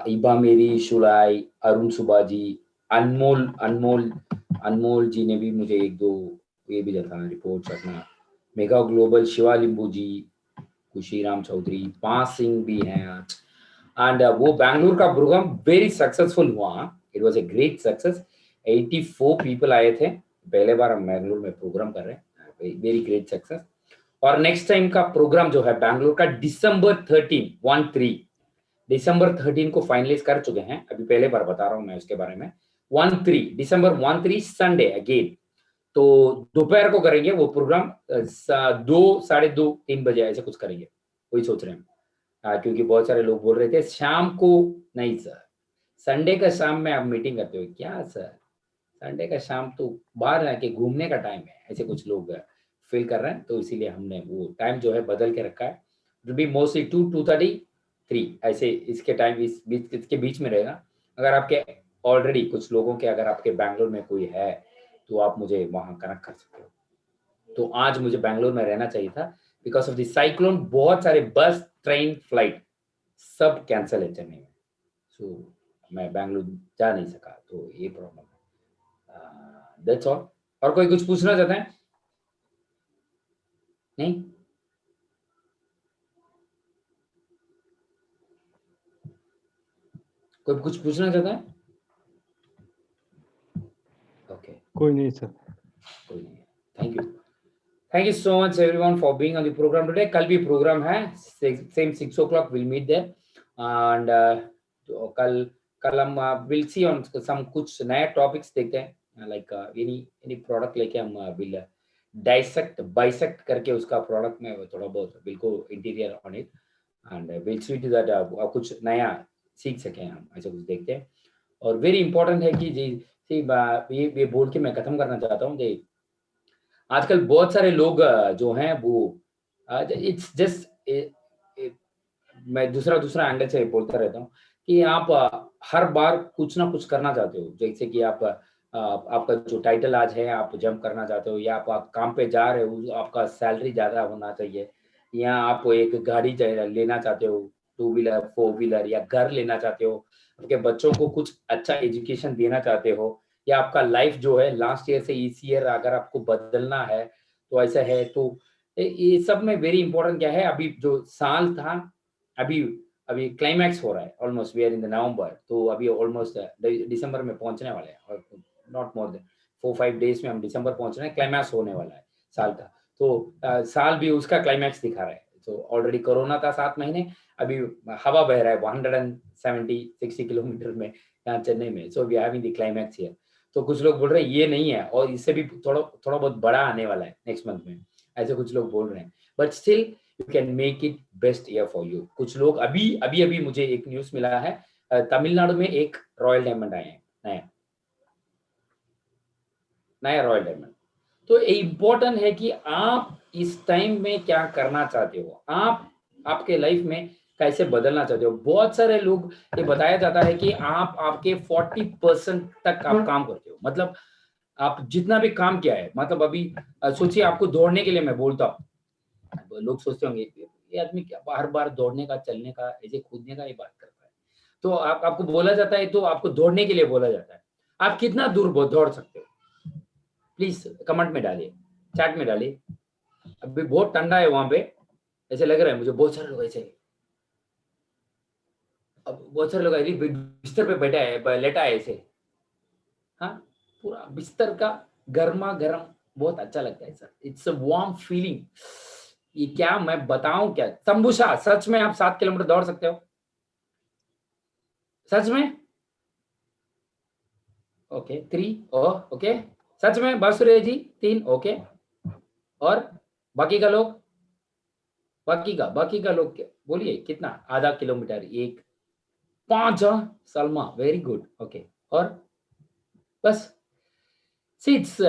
इबा मेरी शुलाई, अरुण सुबा जी, अनमोल अनमोल अनमोल जी ने भी मुझे एक दो ये भी दिया था रिपोर्ट्स अपना, मेगा ग्लोबल शिवा लिंबू जी, खुशीराम चौधरी, पांच सिंह भी हैं आज। एंड वो बैंगलोर का प्रोग्राम वेरी सक्सेसफुल हुआ, it was a great success. 84 people आए थे, पहले बार हम बैंगलोर में प्रोग्राम कर रहे हैं, वेरी ग्रेट सक्सेस। और नेक्स्ट टाइम का प्रोग्राम जो है बैंगलोर का दिसंबर 13 को फाइनलाइज कर चुके हैं, अभी पहले बार बता रहा हूं मैं उसके बारे में। दिसंबर 13 संडे अगेन, तो दोपहर को करेंगे वो प्रोग्राम, 2 2:30 3 बजे ऐसे कुछ करेंगे, वही सोच रहे हैं। क्योंकि बहुत सारे लोग बोल रहे थे शाम को नहीं सर, संडे का शाम में आप मीटिंग करते हो क्या सर, संडे का शाम तो बाहर आके घूमने का टाइम है, ऐसे कुछ लोग फील कर रहे हैं, तो इसीलिए हमने वो टाइम जो है बदल के रखा है। विल बी मोस्टली 2:30 3 ऐसे इसके टाइम इसके बीच में रहेगा। अगर आपके ऑलरेडी कुछ लोगों के अगर आपके बैंगलोर में कोई है तो आप मुझे वहां कनेक्ट कर सकते हो। तो आज मुझे बैंगलोर में रहना चाहिए था, बिकॉज ऑफ द साइक्लोन बहुत सारे बस ट्रेन फ्लाइट सब कैंसिल है चेन्नई में, सो मैं बैंगलोर जा नहीं सका, तो ये प्रॉब्लम है। That's all. और कोई कुछ पूछना चाहता है? नहीं? कोई कुछ पूछना चाहता है? ओके, कोई नहीं सर। कोई नहीं। Thank you so much everyone for being on the program today. कल भी प्रोग्राम है, same 6 o'clock will meet there and कल कल हम विल सी ऑन सम कुछ नए टॉपिक्स देखते हैं, लाइक एनी प्रोडक्ट लेके हम विल डाइसेक्ट बाइसेक्ट करके उसका प्रोडक्ट में थोड़ा बहुत बिल्कुल interior on it and will see to that कुछ नया सीख सकें हम, ऐसा कुछ देखते हैं। और वेरी इंपॉर्टेंट है कि जी ये बोल के मैं खत्म करना चाहता हूँ कि आजकल बहुत सारे लोग जो हैं वो इट्स जस्ट, मैं दूसरा एंगल से बोलता रहता हूँ कि आप हर बार कुछ ना कुछ करना चाहते हो, जैसे कि आप आपका जो टाइटल आज है आप जंप करना चाहते हो, या आप काम पे जा रहे हो आपका सैलरी ज्यादा होना चाहिए, या आप एक गाड़ी लेना चाहते हो 2 व्हीलर 4 व्हीलर, या घर लेना चाहते हो, आपके बच्चों को कुछ अच्छा एजुकेशन देना चाहते हो, या आपका लाइफ जो है लास्ट ईयर से इस ईयर अगर आपको बदलना है तो ऐसा है। तो ये सब में वेरी इंपॉर्टेंट क्या है, अभी जो साल था अभी अभी क्लाइमैक्स हो रहा है, almost we are in the November, तो अभी ऑलमोस्ट दिसंबर में पहुंचने वाले हैं, और नॉट मोर देन 4-5 डेज में हम दिसंबर पहुंच रहे हैं, क्लाइमैक्स होने वाला है साल का। तो साल भी उसका क्लाइमैक्स दिखा रहा है। तो ऑलरेडी कोरोना था 7 महीने, अभी हवा बह रहा है 170-60 किलोमीटर में यहाँ चेन्नई में, so we having the climax here. तो कुछ लोग बोल रहे हैं ये नहीं है और इससे भी थोड़ा बहुत बड़ा आने वाला है नेक्स्ट मंथ में, ऐसे कुछ लोग बोल रहे हैं, but still you can make it best year for you. कुछ लोग अभी मुझे एक न्यूज़ मिला है, तमिलनाडु में एक रॉयल डायमंड आए हैं, नया रॉयल डायमंड। तो इम्पोर्टेंट है कि आप इस टाइम में क्या करना चाहते हो, आप आपके लाइफ में कैसे बदलना चाहते हो। बहुत सारे लोग ये बताया जाता है कि आप आपके 40% तक आप काम करते हो, मतलब आप जितना भी काम किया है, मतलब अभी सोचिए आपको दौड़ने के लिए मैं बोलता हूँ, लोग सोचते होंगे ये आदमी क्या बार बार दौड़ने का, चलने का, ऐसे कूदने का ही बात करता है। तो आपको बोला जाता है, तो आपको दौड़ने के लिए बोला जाता है, आप कितना दूर दौड़ सकते हो, प्लीज कमेंट में डालिए, चैट में डालिए। अभी बहुत ठंडा है वहां पे, ऐसे लग रहा है मुझे, बहुत सारे लोग ऐसे, अब बहुत सारे लोग बिस्तर पे बैठा है, लेटा है ऐसे, हाँ, पूरा बिस्तर का गर्मा गर्म, बहुत अच्छा लगता है sir, it's a warm feeling. ये क्या मैं बताऊं क्या, तंबूशा, सच में आप 7 किलोमीटर दौड़ सकते हो, सच में? ओके 3, ओके, सच में बासुरे जी 3, ओके, और बाकी का लोग, बाकी का लोग बोलिए कितना, आधा kilometre, 1, 5, Salma very good, okay, और बस। सीट्स,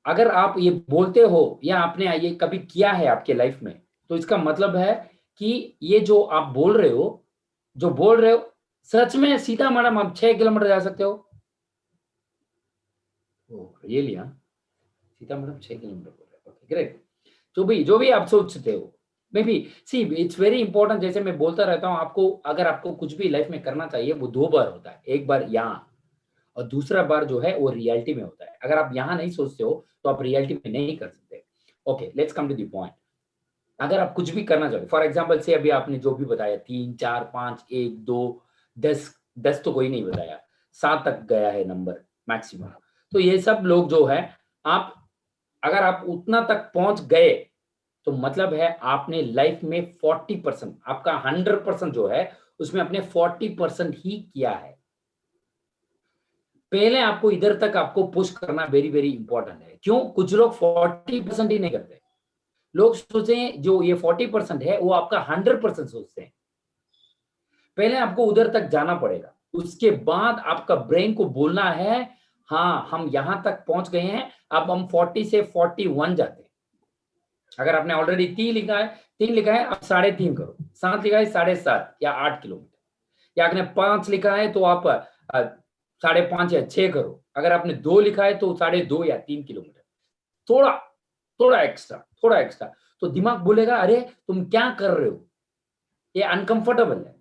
अगर आप ये बोलते हो या आपने ये कभी किया है आपके लाइफ में, तो इसका मतलब है कि ये जो आप बोल रहे हो, सच में सीधा मैडम आप 6 किलोमीटर जा सकते हो। रियली? हाँ, सीता मैडम 6 किलोमीटर बोल रहे, ओके ग्रेट। जो भी आप सोचते हो, maybe see it's very important, जैसे मैं बोलता रहता हूँ आपको, अगर आपको कुछ भी लाइफ में करना चाहिए वो 2 बार होता है, एक बार यहाँ और दूसरा बार जो है वो रियलिटी में होता है। अगर आप यहाँ नहीं सोचते हो तो आप रियलिटी में नहीं कर सकते। Okay, let's come to the point. अगर आप कुछ भी करना चाहते, फॉर एग्जाम्पल से अभी आपने जो भी बताया 3, 4, 5, 1, 2, 10 तो कोई नहीं बताया, 7 तक गया है नंबर मैक्सिमम। तो ये सब लोग जो है, आप अगर आप उतना तक पहुंच गए तो मतलब है आपने लाइफ में 40%, आपका 100% जो है उसमें अपने 40% ही किया है। पहले आपको इधर तक आपको पुश करना वेरी वेरी इंपॉर्टेंट है। क्यों? कुछ लोग 40% ही नहीं करते, लोग सोचते हैं जो ये 40% है वो आपका 100% सोचते हैं। पहले आपको उधर तक जाना पड़ेगा, उसके बाद आपका ब्रेन को बोलना है हाँ हम यहां तक पहुंच गए हैं, अब हम 40 से 41 जाते हैं। अगर आपने ऑलरेडी 3 लिखा है, अब 3.5 करो, 7 लिखा है 7.5 या 8 किलोमीटर, या आपने 5 लिखा है तो आप 5.5 या 6 करो। अगर आपने 2 लिखा है तो 2.5 या 3 किलोमीटर, थोड़ा एक्स्ट्रा। तो दिमाग बोलेगा अरे तुम क्या कर रहे हो, ये अनकंफर्टेबल है,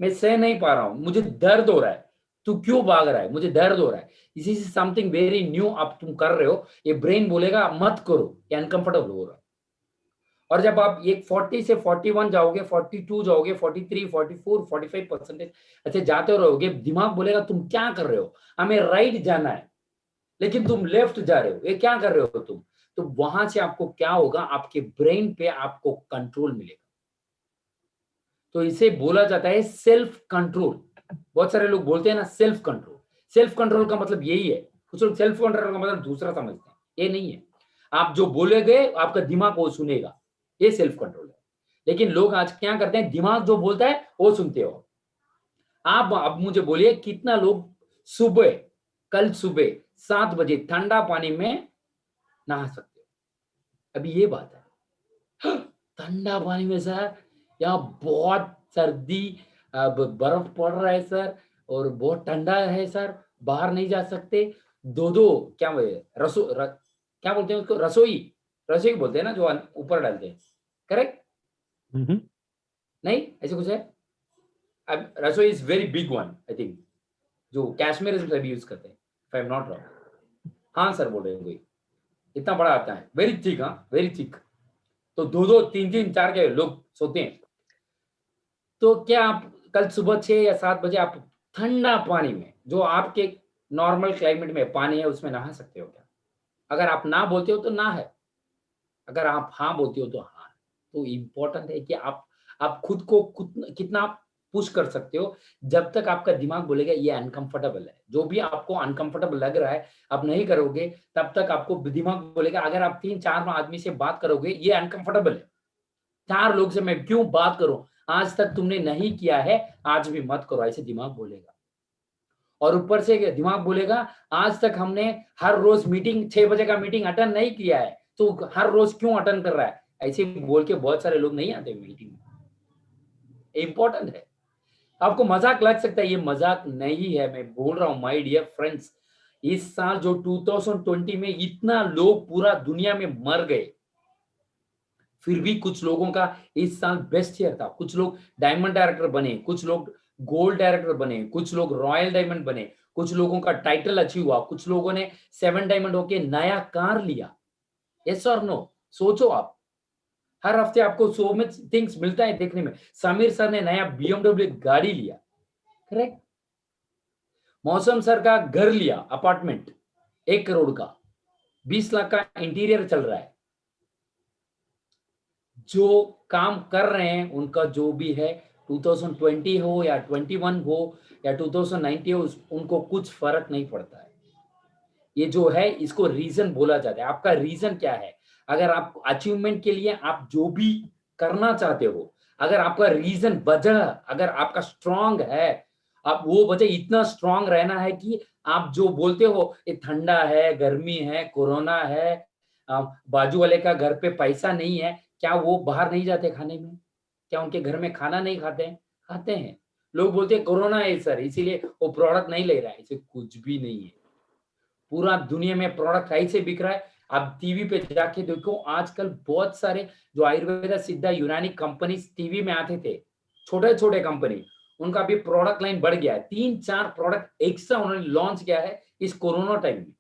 मैं सह नहीं पा रहा हूं, मुझे दर्द हो रहा है, तू क्यों भाग रहा है, मुझे दर्द हो रहा है, इसी से समथिंग वेरी न्यू आप तुम कर रहे हो, ये ब्रेन बोलेगा मत करो, ये अनकंफर्टेबल हो रहा है। और जब आप ये 40 से 41 जाओगे, 42 जाओगे, 43, 44, 45% ऐसे जाते रहोगे, दिमाग बोलेगा तुम क्या कर रहे हो, हमें राइट जाना है लेकिन तुम लेफ्ट जा रहे हो, ये क्या कर रहे हो तुम। तो वहां से आपको क्या होगा, आपके ब्रेन पे आपको कंट्रोल मिलेगा। तो इसे बोला जाता है सेल्फ कंट्रोल। बहुत सारे लोग बोलते हैं ना सेल्फ कंट्रोल का मतलब यही है। कुछ लोग सेल्फ कंट्रोल का मतलब दूसरा समझते हैं, ये नहीं है। आप जो बोलेगे आपका दिमाग वो सुनेगा, ये सेल्फ कंट्रोल है। लेकिन लोग आज क्या करते हैं, दिमाग जो बोलता है वो सुनते हो आप। अब मुझे बोलिए कितना लोग कल सुबह 7 बजे ठंडा पानी में नहा सकते हो। अभी ये बात है, ठंडा पानी में सर, यहाँ बहुत सर्दी, बर्फ पड़ रहा है सर, और बहुत ठंडा है सर, बाहर नहीं जा सकते। दो क्या क्या बोलते हैं उसको, रसोई बोलते हैं ना, जो ऊपर डालते हैं, करेक्ट? नहीं, ऐसे कुछ है। अब रसोई is very big one, I think, जो कश्मीर में भी यूज करते हैं, if I am not wrong. हाँ सर बोल रहे हैं कोई, इतना बड़ा आता है, वेरी थिक, हाँ वेरी थिक। तो 2, 3, 4 के लोग सोते हैं। तो क्या आप कल सुबह 6 या 7 बजे आप ठंडा पानी में, जो आपके नॉर्मल क्लाइमेट में पानी है, उसमें नहा सकते हो क्या? अगर आप ना बोलते हो तो ना है, अगर आप हाँ बोलते हो तो हाँ। तो इम्पोर्टेंट है कि आप खुद को कितना पुश कर सकते हो। जब तक आपका दिमाग बोलेगा ये अनकंफर्टेबल है, जो भी आपको अनकंफर्टेबल लग रहा है आप नहीं करोगे, तब तक आपको दिमाग बोलेगा, अगर आप 3-4 आदमी से बात करोगे ये अनकंफर्टेबल है, 4 लोग से मैं क्यों बात करूं, आज तक तुमने नहीं किया है, आज भी मत करो, ऐसे दिमाग बोलेगा। और ऊपर से दिमाग बोलेगा आज तक हमने हर रोज मीटिंग 6 बजे का मीटिंग अटेंड नहीं किया है, तो हर रोज क्यों अटेंड कर रहा है, ऐसे बोल के बहुत सारे लोग नहीं आते मीटिंग में। इंपॉर्टेंट है। आपको मजाक लग सकता है, ये मजाक नहीं है, मैं बोल रहा हूं माय डियर फ्रेंड्स, इस साल जो 2020 में इतना लोग पूरा दुनिया में मर गए, फिर भी कुछ लोगों का इस साल बेस्ट ईयर था। कुछ लोग डायमंड डायरेक्टर बने, कुछ लोग गोल्ड डायरेक्टर बने, कुछ लोग रॉयल डायमंड बने, कुछ लोगों का टाइटल अचीव हुआ, कुछ लोगों ने 7 डायमंड होके नया कार लिया। यस और नो, सोचो आप, हर हफ्ते आपको सो मच थिंग्स मिलता है देखने में। समीर सर ने नया BMW गाड़ी लिया, करेक्ट। मौसम सर का घर लिया, अपार्टमेंट 1 करोड़ का, 20 लाख का इंटीरियर चल रहा है। जो काम कर रहे हैं उनका जो भी है, 2020 हो या 21 हो या 2090 हो, उनको कुछ फर्क नहीं पड़ता है। ये जो है इसको रीजन बोला जाता है। आपका रीजन क्या है? अगर आप अचीवमेंट के लिए आप जो भी करना चाहते हो, अगर आपका रीजन वजह अगर आपका स्ट्रांग है, आप वो वजह इतना स्ट्रांग रहना है कि आप जो बोलते हो ये ठंडा है, गर्मी है, कोरोना है, बाजू वाले का घर पे पैसा नहीं है, क्या वो बाहर नहीं जाते खाने में? क्या उनके घर में खाना नहीं खाते हैं? खाते हैं। लोग बोलते हैं कोरोना है सर इसीलिए वो प्रोडक्ट नहीं ले रहा है, इसे कुछ भी नहीं है। पूरा दुनिया में प्रोडक्ट कैसे बिक रहा है, आप टीवी पे जाके देखो। आजकल बहुत सारे जो आयुर्वेदा सिद्धा यूनानी कंपनी टीवी में आते थे, छोटे छोटे कंपनी, उनका भी प्रोडक्ट लाइन बढ़ गया है। 3-4 प्रोडक्ट एक साथ उन्होंने लॉन्च किया है इस कोरोना टाइम में।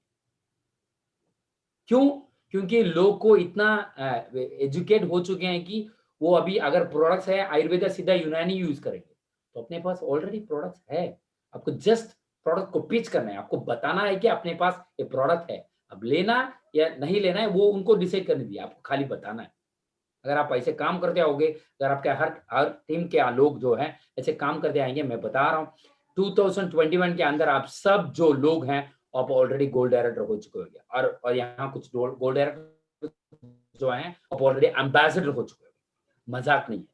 क्यों? क्योंकि लोग को इतना एजुकेट हो चुके हैं कि वो अभी अगर प्रोडक्ट्स है आयुर्वेदा सीधा यूनानी यूज करेंगे, तो अपने पास ऑलरेडी प्रोडक्ट्स है। आपको जस्ट प्रोडक्ट को पिच करना है, आपको बताना है कि अपने पास ये प्रोडक्ट है, अब लेना या नहीं लेना है वो उनको डिसाइड करने दिया, आपको खाली बताना है। अगर आप ऐसे काम करते आओगे, अगर आपके हर टीम के लोग जो है ऐसे काम करते आएंगे, मैं बता रहा हूँ 2021 के अंदर आप सब जो लोग हैं आप ऑलरेडी गोल्ड डायरेक्टर हो चुके होंगे, और यहाँ कुछ गोल्ड डायरेक्टर जो हैं आप ऑलरेडी एम्बेसडर हो चुके होंगे। मजाक नहीं है।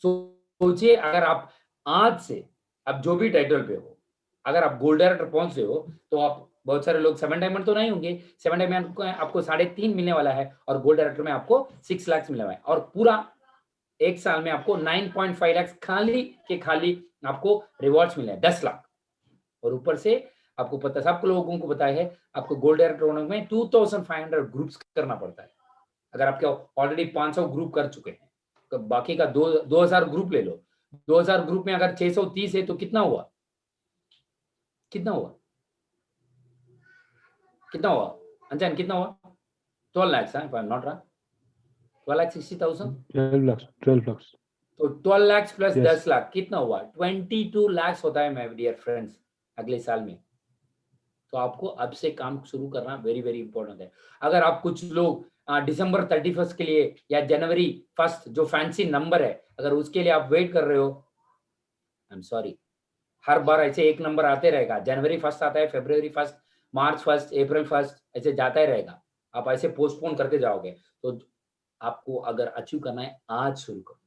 सोचिए अगर आप आज से अब जो भी टाइटल पे हो, अगर आप गोल्ड डायरेक्टर पहुंच रहे हो, तो आप बहुत सारे लोग 7 डायमंड तो नहीं होंगे, 7 डायमंड आपको 3.5 मिलने वाला है, और गोल्ड डायरेक्टर में आपको 6 लाख मिलने वाला है, और पूरा एक साल में आपको 9.5 लाख खाली आपको रिवॉर्ड्स मिले हैं, 10 लाख। और ऊपर से आपको पता, सब लोगों को पता है, आपको गोल्ड डायरेक्टर होने में 2500 ग्रुप्स करना पड़ता है। अगर आपके ऑलरेडी 500 ग्रुप कर चुके हैं, तो बाकी का 2000 ग्रुप ले लो। 2000 ग्रुप में अगर 630 है तो कितना हुआ? कितना हुआ अंजन, कितना हुआ? 12 lakhs, if I'm not wrong, 12,60,000, 12 lakhs। तो 12 lakhs प्लस Yes। 10 लाख कितना हुआ? 22 lakhs होता है माय डियर फ्रेंड्स अगले साल में। तो आपको अब से काम शुरू करना वेरी वेरी इंपॉर्टेंट है। अगर आप कुछ लोग दिसंबर 31 के लिए या जनवरी 1 जो फैंसी नंबर है, अगर उसके लिए आप वेट कर रहे हो, आई एम सॉरी, हर बार ऐसे एक नंबर आते रहेगा। जनवरी 1 आता है, फरवरी 1, मार्च 1, अप्रैल 1, ऐसे जाता ही रहेगा। आप ऐसे पोस्टपोन करते जाओगे, तो आपको अगर अचीव करना है आज शुरू करो,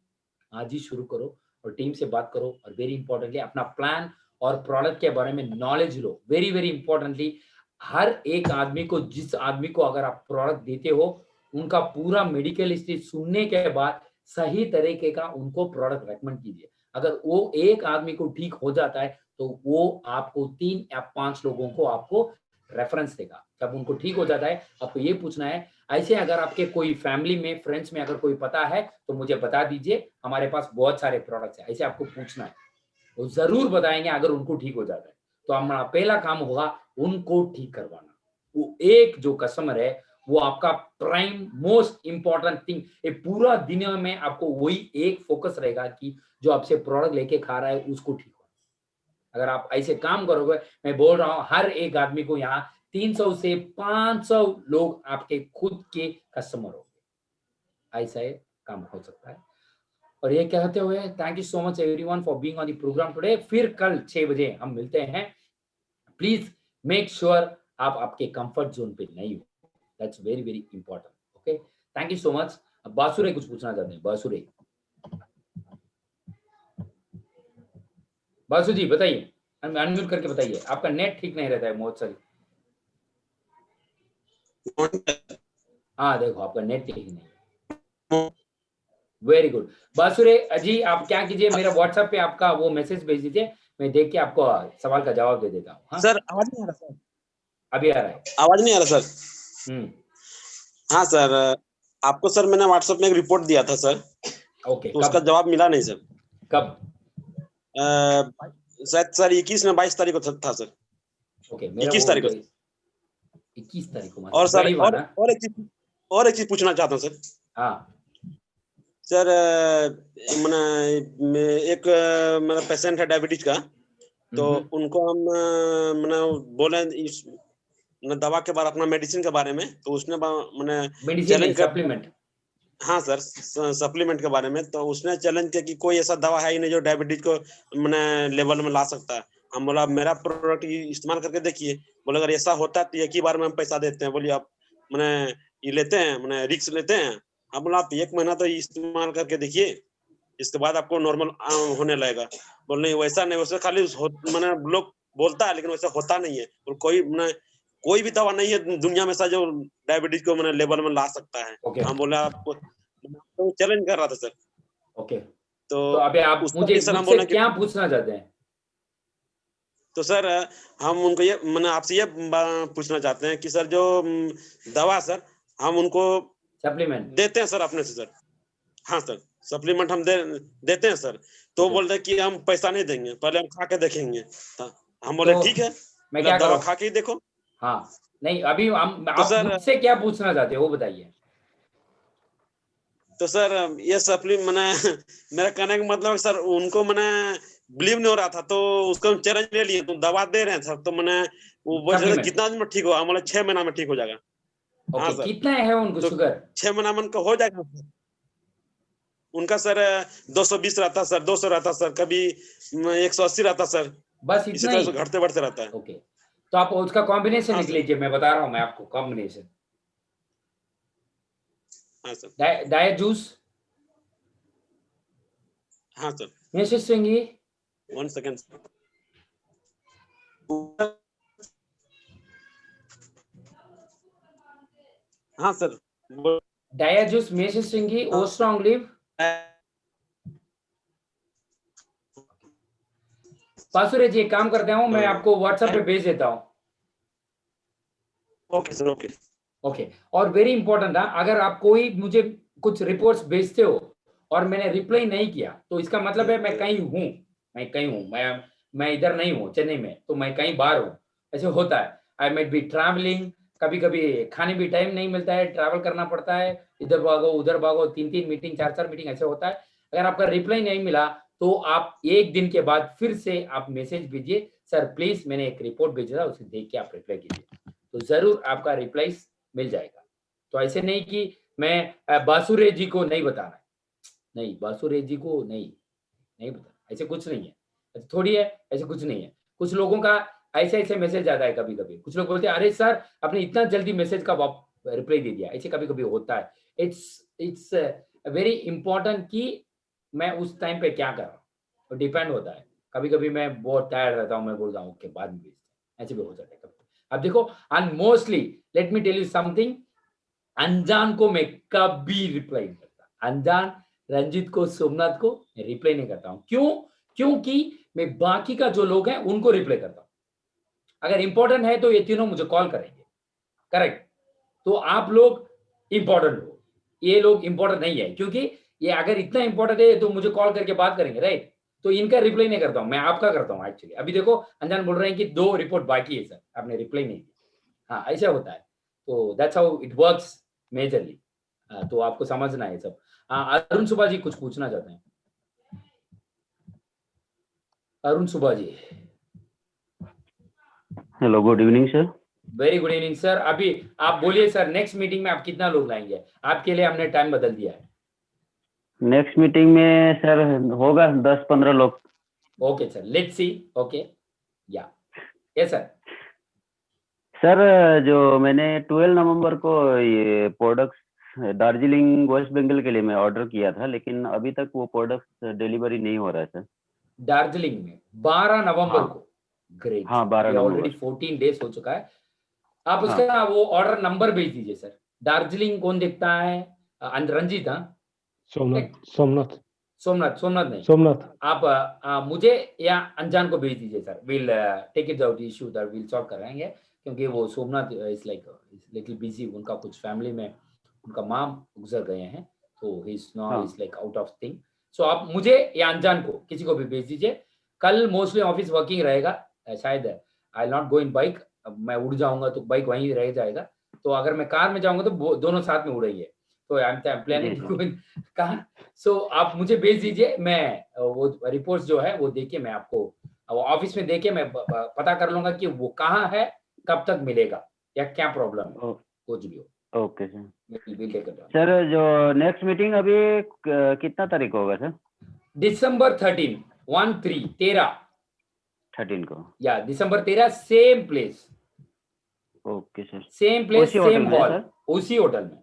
आज ही शुरू करो और टीम से बात करो, और वेरी इंपॉर्टेंटली अपना प्लान और प्रोडक्ट के बारे में नॉलेज लो। वेरी वेरी इंपॉर्टेंटली हर एक आदमी को, जिस आदमी को अगर आप प्रोडक्ट देते हो, उनका पूरा मेडिकल हिस्ट्री सुनने के बाद सही तरीके का उनको प्रोडक्ट रेकमेंड कीजिए। अगर वो एक आदमी को ठीक हो जाता है तो वो आपको 3 या 5 लोगों को आपको रेफरेंस देगा। जब उनको ठीक हो जाता है, आपको ये पूछना है, ऐसे अगर आपके कोई फैमिली में, फ्रेंड्स में अगर कोई पता है तो मुझे बता दीजिए, हमारे पास बहुत सारे प्रोडक्ट्स हैं। ऐसे आपको पूछना है, वो जरूर बताएंगे अगर उनको ठीक हो जाता है। तो हमारा पहला काम होगा उनको ठीक करवाना। वो एक जो कस्टमर है वो आपका प्राइम मोस्ट इंपॉर्टेंट थिंग, ये पूरा दुनिया में आपको वही एक फोकस रहेगा कि जो आपसे प्रोडक्ट लेके खा रहा है उसको ठीक हो। अगर आप ऐसे काम करोगे, मैं बोल रहा हूँ हर एक आदमी को यहाँ 300 से 500 लोग आपके खुद के कस्टमर होंगे। ऐसा ये काम हो सकता है। और ये कहते हुए thank you so much everyone for being on the program today. फिर कल 6 बजे हम मिलते हैं। प्लीज मेक श्योर आप आपके कंफर्ट जोन पे नहीं हो, that's very very important. Okay, thank you so much. बासुरे कुछ पूछना चाहते हैं? बासुरे। बासु जी बताइए, अनम्यूट करके बताइए, आपका नेट ठीक नहीं रहता है बहुत सारी। हाँ देखो आपका नेट ठीक नहीं। Very good. बासुरे जी आप क्या कीजिए, मेरा व्हाट्सएप पे आपका वो मैसेज भेज दीजिए, मैं देख के आपको सवाल का जवाब दे देता हूँ। हाँ सर आवाज नहीं आ रहा सर, अभी आ रहा है। आवाज नहीं आ रहा सर। हाँ सर, आपको सर मैंने व्हाट्सएप में एक रिपोर्ट दिया था सर, ओके तो उसका जवाब मिला नहीं सर। कब? शायद सर 21 में 22 तारीख को था सर। ओके मेरा 21 तारीख को। 21 तारीख को और सर और एक चीज पूछना चाहता हूँ सर। हाँ सर मैंने एक मेरा पेशेंट है डायबिटीज का, तो उनको हम मैंने बोले इस दवा के बारे, अपना मेडिसिन के बारे में, तो उसने मैंने चैलेंज सप्लीमेंट, हाँ सर सप्लीमेंट के बारे में, तो उसने चैलेंज किया कि कोई ऐसा दवा है ही नहीं जो डायबिटीज को मैंने लेवल में ला सकता है। हम बोला मेरा प्रोडक्ट इस्तेमाल करके देखिए। बोले अगर ऐसा होता है तो एक ही बार में हम पैसा देते हैं। बोलिए आप मैंने ये लेते हैं, मैंने रिस्क लेते हैं। हम बोला आप 1 महीना तो इस्तेमाल करके देखिए, इसके बाद आपको नॉर्मल होने लगेगा। बोल नहीं वैसा नहीं, वैसे खाली मैंने लोग बोलता है लेकिन वैसा होता नहीं है। और कोई भी दवा नहीं है दुनिया में सा जो डायबिटीज को मैंने लेवल में ला सकता है। हम बोले आपको तो चैलेंज कर रहा था सर। ओके तो अभी आप मुझे क्या पूछना चाहते हैं? तो सर हम उनको ये मैंने आपसे ये पूछना चाहते हैं कि सर जो दवा सर हम उनको सप्लीमेंट देते हैं सर अपने से सर। हाँ सर सप्लीमेंट हम देते हैं सर। तो बोलते हैं कि हम पैसा नहीं देंगे, पहले हम खा के देखेंगे। हम बोले ठीक है, मैं क्या दवा खा के ही देखो। हाँ नहीं अभी आप सर मुझसे क्या पूछना चाहते हो वो बताइए। तो सर ये सप्ली मैंने मेरा कहने का मतलब सर उनको मैंने बिलीव नहीं हो रहा था, तो उसको हम चैलेंज ले लिए, तो दवा दे रहे हैं सर। तो मैंने वो बोल रहे कितना दिन में ठीक होगा? बोले 6 महीना में ठीक हो जाएगा। हाँ सर कितना है उनको तो शुगर? 6 महीना में उनको हो जाएगा। उनका सर 220 रहता सर, 200 रहता सर, कभी 180 रहता सर, बस इसी इतना तरह से घटते बढ़ते रहता है। ओके तो आप उसका कॉम्बिनेशन लिख लीजिए, मैं बता रहा हूँ मैं आपको कॉम्बिनेशन। हाँ सर डाइट जूस। हाँ सर मिसेस सिंगी 1 सेकंड। हाँ सर डाइट जूस, मिसेस सिंगी, ओ स्ट्रॉन्ग लिव। पासुरे जी एक काम करते हूँ, मैं आपको व्हाट्सएप पे भेज देता हूँ। ओके सर ओके ओके और वेरी इंपॉर्टेंट है, अगर आप कोई मुझे कुछ रिपोर्ट्स भेजते हो और मैंने रिप्लाई नहीं किया तो इसका मतलब है मैं कहीं हूँ, मैं इधर नहीं हूँ चेन्नई में, तो मैं कहीं बाहर हूँ। ऐसे होता है, आई माइट बी ट्रैवलिंग, कभी कभी खाने भी टाइम नहीं मिलता है, ट्रैवल करना पड़ता है, इधर भागो उधर भागो, 3 मीटिंग 4 मीटिंग ऐसे होता है। अगर आपका रिप्लाई नहीं मिला तो आप 1 दिन के बाद फिर से आप मैसेज भेजिए, सर प्लीज मैंने एक रिपोर्ट भेजा था उसे देख के आप रिप्लाई कीजिए, तो जरूर आपका रिप्लाई मिल जाएगा। तो ऐसे नहीं कि मैं बासुरे जी को नहीं बताना है, नहीं बासुरे जी को नहीं बताना, ऐसे कुछ नहीं है, थोड़ी है, ऐसे कुछ नहीं है। कुछ लोगों का ऐसे मैसेज आता है, कभी कभी कुछ लोग बोलते हैं अरे सर आपने इतना जल्दी मैसेज का रिप्लाई दे दिया, ऐसे कभी कभी होता है। इट्स वेरी इंपॉर्टेंट कि मैं उस टाइम पे क्या कर रहा हूँ, तो डिपेंड होता है। कभी कभी मैं बहुत टायर्ड रहता हूँ, मैं बोलता हूँ ओके बाद में भेजते हैं, ऐसे भी हो जाता है कभी। अब देखो and mostly let me tell you something, अनजान को मैं कभी रिप्लाई नहीं करता, अनजान रंजित को सोमनाथ को रिप्लाई नहीं करता हूं। क्यों? क्योंकि मैं बाकी का जो लोग हैं उनको रिप्लाई करता हूं। अगर इंपॉर्टेंट है तो ये तीनों मुझे कॉल करेंगे, करेक्ट? तो आप लोग इंपॉर्टेंट हो, ये लोग इंपॉर्टेंट नहीं है, क्योंकि ये अगर इतना इंपॉर्टेंट है तो मुझे कॉल करके बात करेंगे, राइट? तो इनका रिप्लाई नहीं करता हूं, मैं आपका करता हूं एक्चुअली। अभी देखो अनजान बोल रहे हैं कि 2 रिपोर्ट बाकी है सर, आपने रिप्लाई नहीं दिया। हाँ ऐसा होता है, तो that's how it works majorly. तो आपको समझना है सब। अरुण सुबा जी कुछ पूछना चाहते हैं। Arun Suba ji. Hello good evening sir. Very good evening sir. अभी आप बोलिए सर, नेक्स्ट मीटिंग में आप कितना लोग लाएंगे? आपके लिए हमने टाइम बदल दिया है। नेक्स्ट मीटिंग में सर होगा 10-15 लोग। Okay sir, let's see. Okay या यस सर। सर जो मैंने 12 नवंबर को ये प्रोडक्ट्स दार्जिलिंग वेस्ट बंगाल के लिए मैं ऑर्डर किया था, लेकिन अभी तक वो प्रोडक्ट्स डिलीवरी नहीं हो रहा है सर। दार्जिलिंग में 12 नवंबर हाँ। को। ग्रेट, हाँ, 12 ये नवंबर। ऑलरेडी 14 डेज हो चुका है। आप उसका वो ऑर्डर नंबर भेज दीजिए सर। दार्जिलिंग कौन देखता है? रंजीत, हाँ सोमनाथ सोमनाथ सोमनाथ, सोमनाथ नहीं, सोमनाथ आप मुझे या अनजान को भेज दीजिए sir. Will take it out issue that will solve कराएंगे, क्योंकि वो Somnath is like little busy, उनका कुछ फैमिली में उनका माँ गुजर गए हैं, तो he is now is like out of thing. So आप मुझे या अनजान को किसी को भी भेज दीजिए। कल मोस्टली ऑफिस वर्किंग रहेगा, शायद आई नॉट गो इन बाइक, मैं उड़ जाऊंगा तो बाइक वहीं रह जाएगा, तो अगर मैं कार में जाऊंगा तो दोनों साथ में उड़ेंगे, तो I am planning to go in car. So आप मुझे भेज दीजिए, मैं वो रिपोर्ट्स जो है वो देके मैं आपको ऑफिस में देके मैं पता कर लूंगा कि वो कहाँ है, कब तक मिलेगा, या क्या प्रॉब्लम है, कुछ भी हो। Okay sir. We'll take it down. Sir जो नेक्स्ट मीटिंग अभी कितना तारीख को होगा सर? दिसंबर 13 13 को। या दिसंबर 13, same place, okay sir. Same place, उसी होटल सेम में हॉल, सर? उसी होटल में,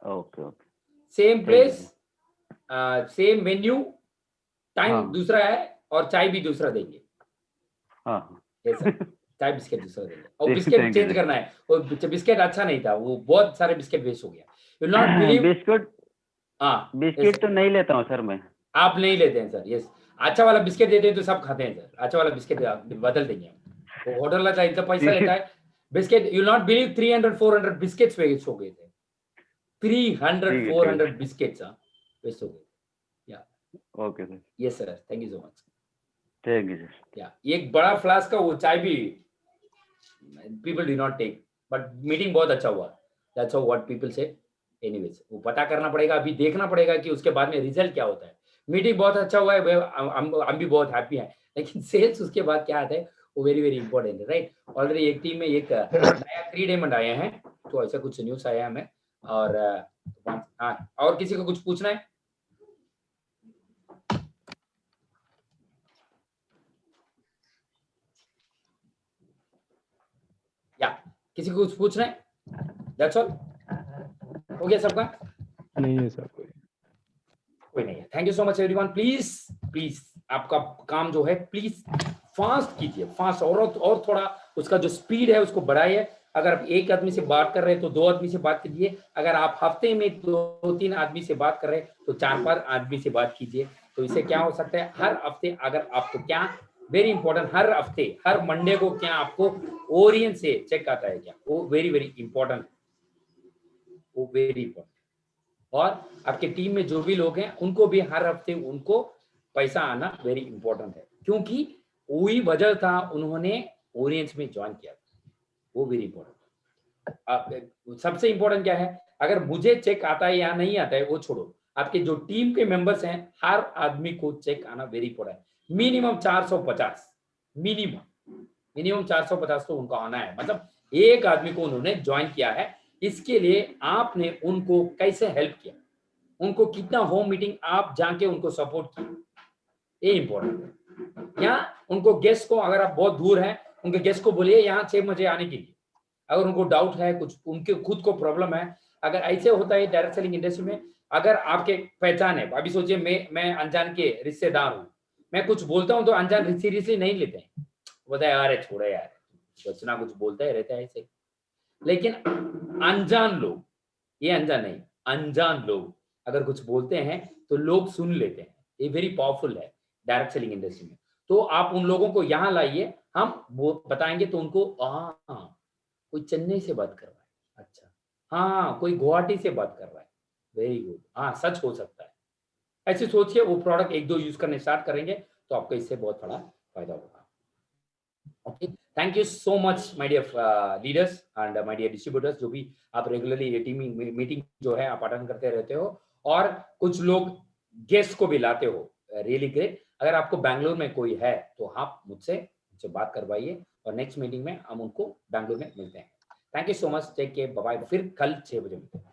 okay okay. Same place, same menu, time हाँ। दूसरा है, और चाय भी दूसरा देंगे। हाँ। Yes, sir. चाय बिस्किट दूसरा देंगे, और Thank biscuit you, change sir. करना है, और बिस्किट अच्छा नहीं था, वो बहुत सारे बिस्किट वेस्ट हो गया। You'll not believe, बिस्कुट हाँ बिस्किट तो नहीं लेता हूँ सर मैं। आप नहीं लेते हैं सर? यस, अच्छा वाला बिस्किट देते हैं तो सब खाते हैं सर, अच्छा वाला बिस्किट बदल देंगे हम। वो होटल वाला इतना पैसा लेता है biscuit, you not believe 300-400 biscuits waste हो गए थे, 300-400 बिस्किट्स वेस्ट हो गए। Yeah okay sir. Yes sir, thank you so much. Thank you sir. या एक बड़ा फ्लास्क का वो चाय भी people do not take, but meeting बहुत अच्छा हुआ, that's what people say. Anyways, वो पता करना पड़ेगा, अभी देखना पड़ेगा कि उसके बाद में रिजल्ट क्या होता है। मीटिंग बहुत अच्छा हुआ है, हम भी बहुत हैप्पी हैं, लेकिन सेल्स उसके बाद क्या आता है वो वेरी वेरी इंपॉर्टेंट है, राइट। ऑलरेडी एक टीम में एक नया 3 डायमंड आया है, तो ऐसा कुछ न्यूज़ आया हमें। और हाँ, और किसी को कुछ पूछना है? या किसी को कुछ पूछना है? दैट्स ऑल, हो गया सबका? नहीं है सर, कोई नहीं है। Thank you so much everyone. Please please आपका काम जो है प्लीज फास्ट कीजिए, फास्ट, और थोड़ा उसका जो स्पीड है उसको बढ़ाइए। अगर आप एक आदमी से बात कर रहे हैं तो 2 आदमी से बात कीजिए, अगर आप हफ्ते में 2-3 आदमी से बात कर रहे हैं तो 4-5 आदमी से बात कीजिए। तो इससे क्या हो सकता है, हर हफ्ते अगर आपको क्या वेरी इंपॉर्टेंट, हर हफ्ते हर मंडे को क्या आपको ओरियन से चेक आता है क्या, वो वेरी वेरी इंपॉर्टेंट, वो वेरी इंपॉर्टेंट। और आपके टीम में जो भी लोग हैं उनको भी हर हफ्ते उनको पैसा आना वेरी इंपॉर्टेंट है, क्योंकि वही वजह था उन्होंने ओरियंस में ज्वाइन किया, वो वेरी इंपॉर्टेंट। सबसे इंपॉर्टेंट क्या है, अगर मुझे चेक आता है या नहीं आता है वो छोड़ो, आपके जो टीम के मेंबर्स हैं हर आदमी को चेक आना वेरी इंपॉर्टेंट है। मिनिमम 450, मिनिमम 450 तो उनको आना है, मतलब एक आदमी को उन्होंने ज्वाइन किया है। इसके लिए आपने उनको कैसे हेल्प किया, उनको कितना होम मीटिंग आप जाके उनको सपोर्ट किया, ये इंपॉर्टेंट है। या उनको गेस्ट को, अगर आप बहुत दूर हैं उनके गेस्ट को बोलिए यहाँ 6 बजे आने के लिए, अगर उनको डाउट है, कुछ उनके खुद को प्रॉब्लम है। अगर ऐसे होता है डायरेक्ट सेलिंग इंडस्ट्री में, अगर आपके पहचान है, अभी सोचिए मैं अनजान के रिश्तेदार हूँ, मैं कुछ बोलता हूँ तो अनजान सीरियसली नहीं लेते हैं, बोलता है अरे छोड़े यार, कुछ ना कुछ बोलता है रहता है ऐसे। लेकिन अनजान लोग, ये अनजान नहीं, अनजान लोग अगर कुछ बोलते हैं तो लोग सुन लेते हैं, ये वेरी पावरफुल है डायरेक्ट सेलिंग इंडस्ट्री में। तो आप उन लोगों को यहाँ लाइए, हम वो बताएंगे तो उनको कोई चेन्नई से बात कर रहा है, अच्छा, हाँ कोई गुवाहाटी से बात कर रहा है, वेरी गुड, हाँ सच हो सकता है। ऐसे सोच के वो प्रोडक्ट 1-2 यूज करने स्टार्ट करेंगे तो आपको इससे बहुत बड़ा फायदा होगा। Okay, thank you so much my dear leaders and my dear distributors, जो भी आप रेगुलरली ये टीम मीटिंग जो है आप अटेंड करते रहते हो, और कुछ लोग गेस्ट को भी लाते हो, रियली ग्रेट। अगर आपको बैंगलोर में कोई है तो आप मुझसे बात करवाइए, और नेक्स्ट मीटिंग में हम उनको बैंगलोर में मिलते हैं। Thank you so much, take care, bye bye, फिर कल 6 बजे मिलते हैं।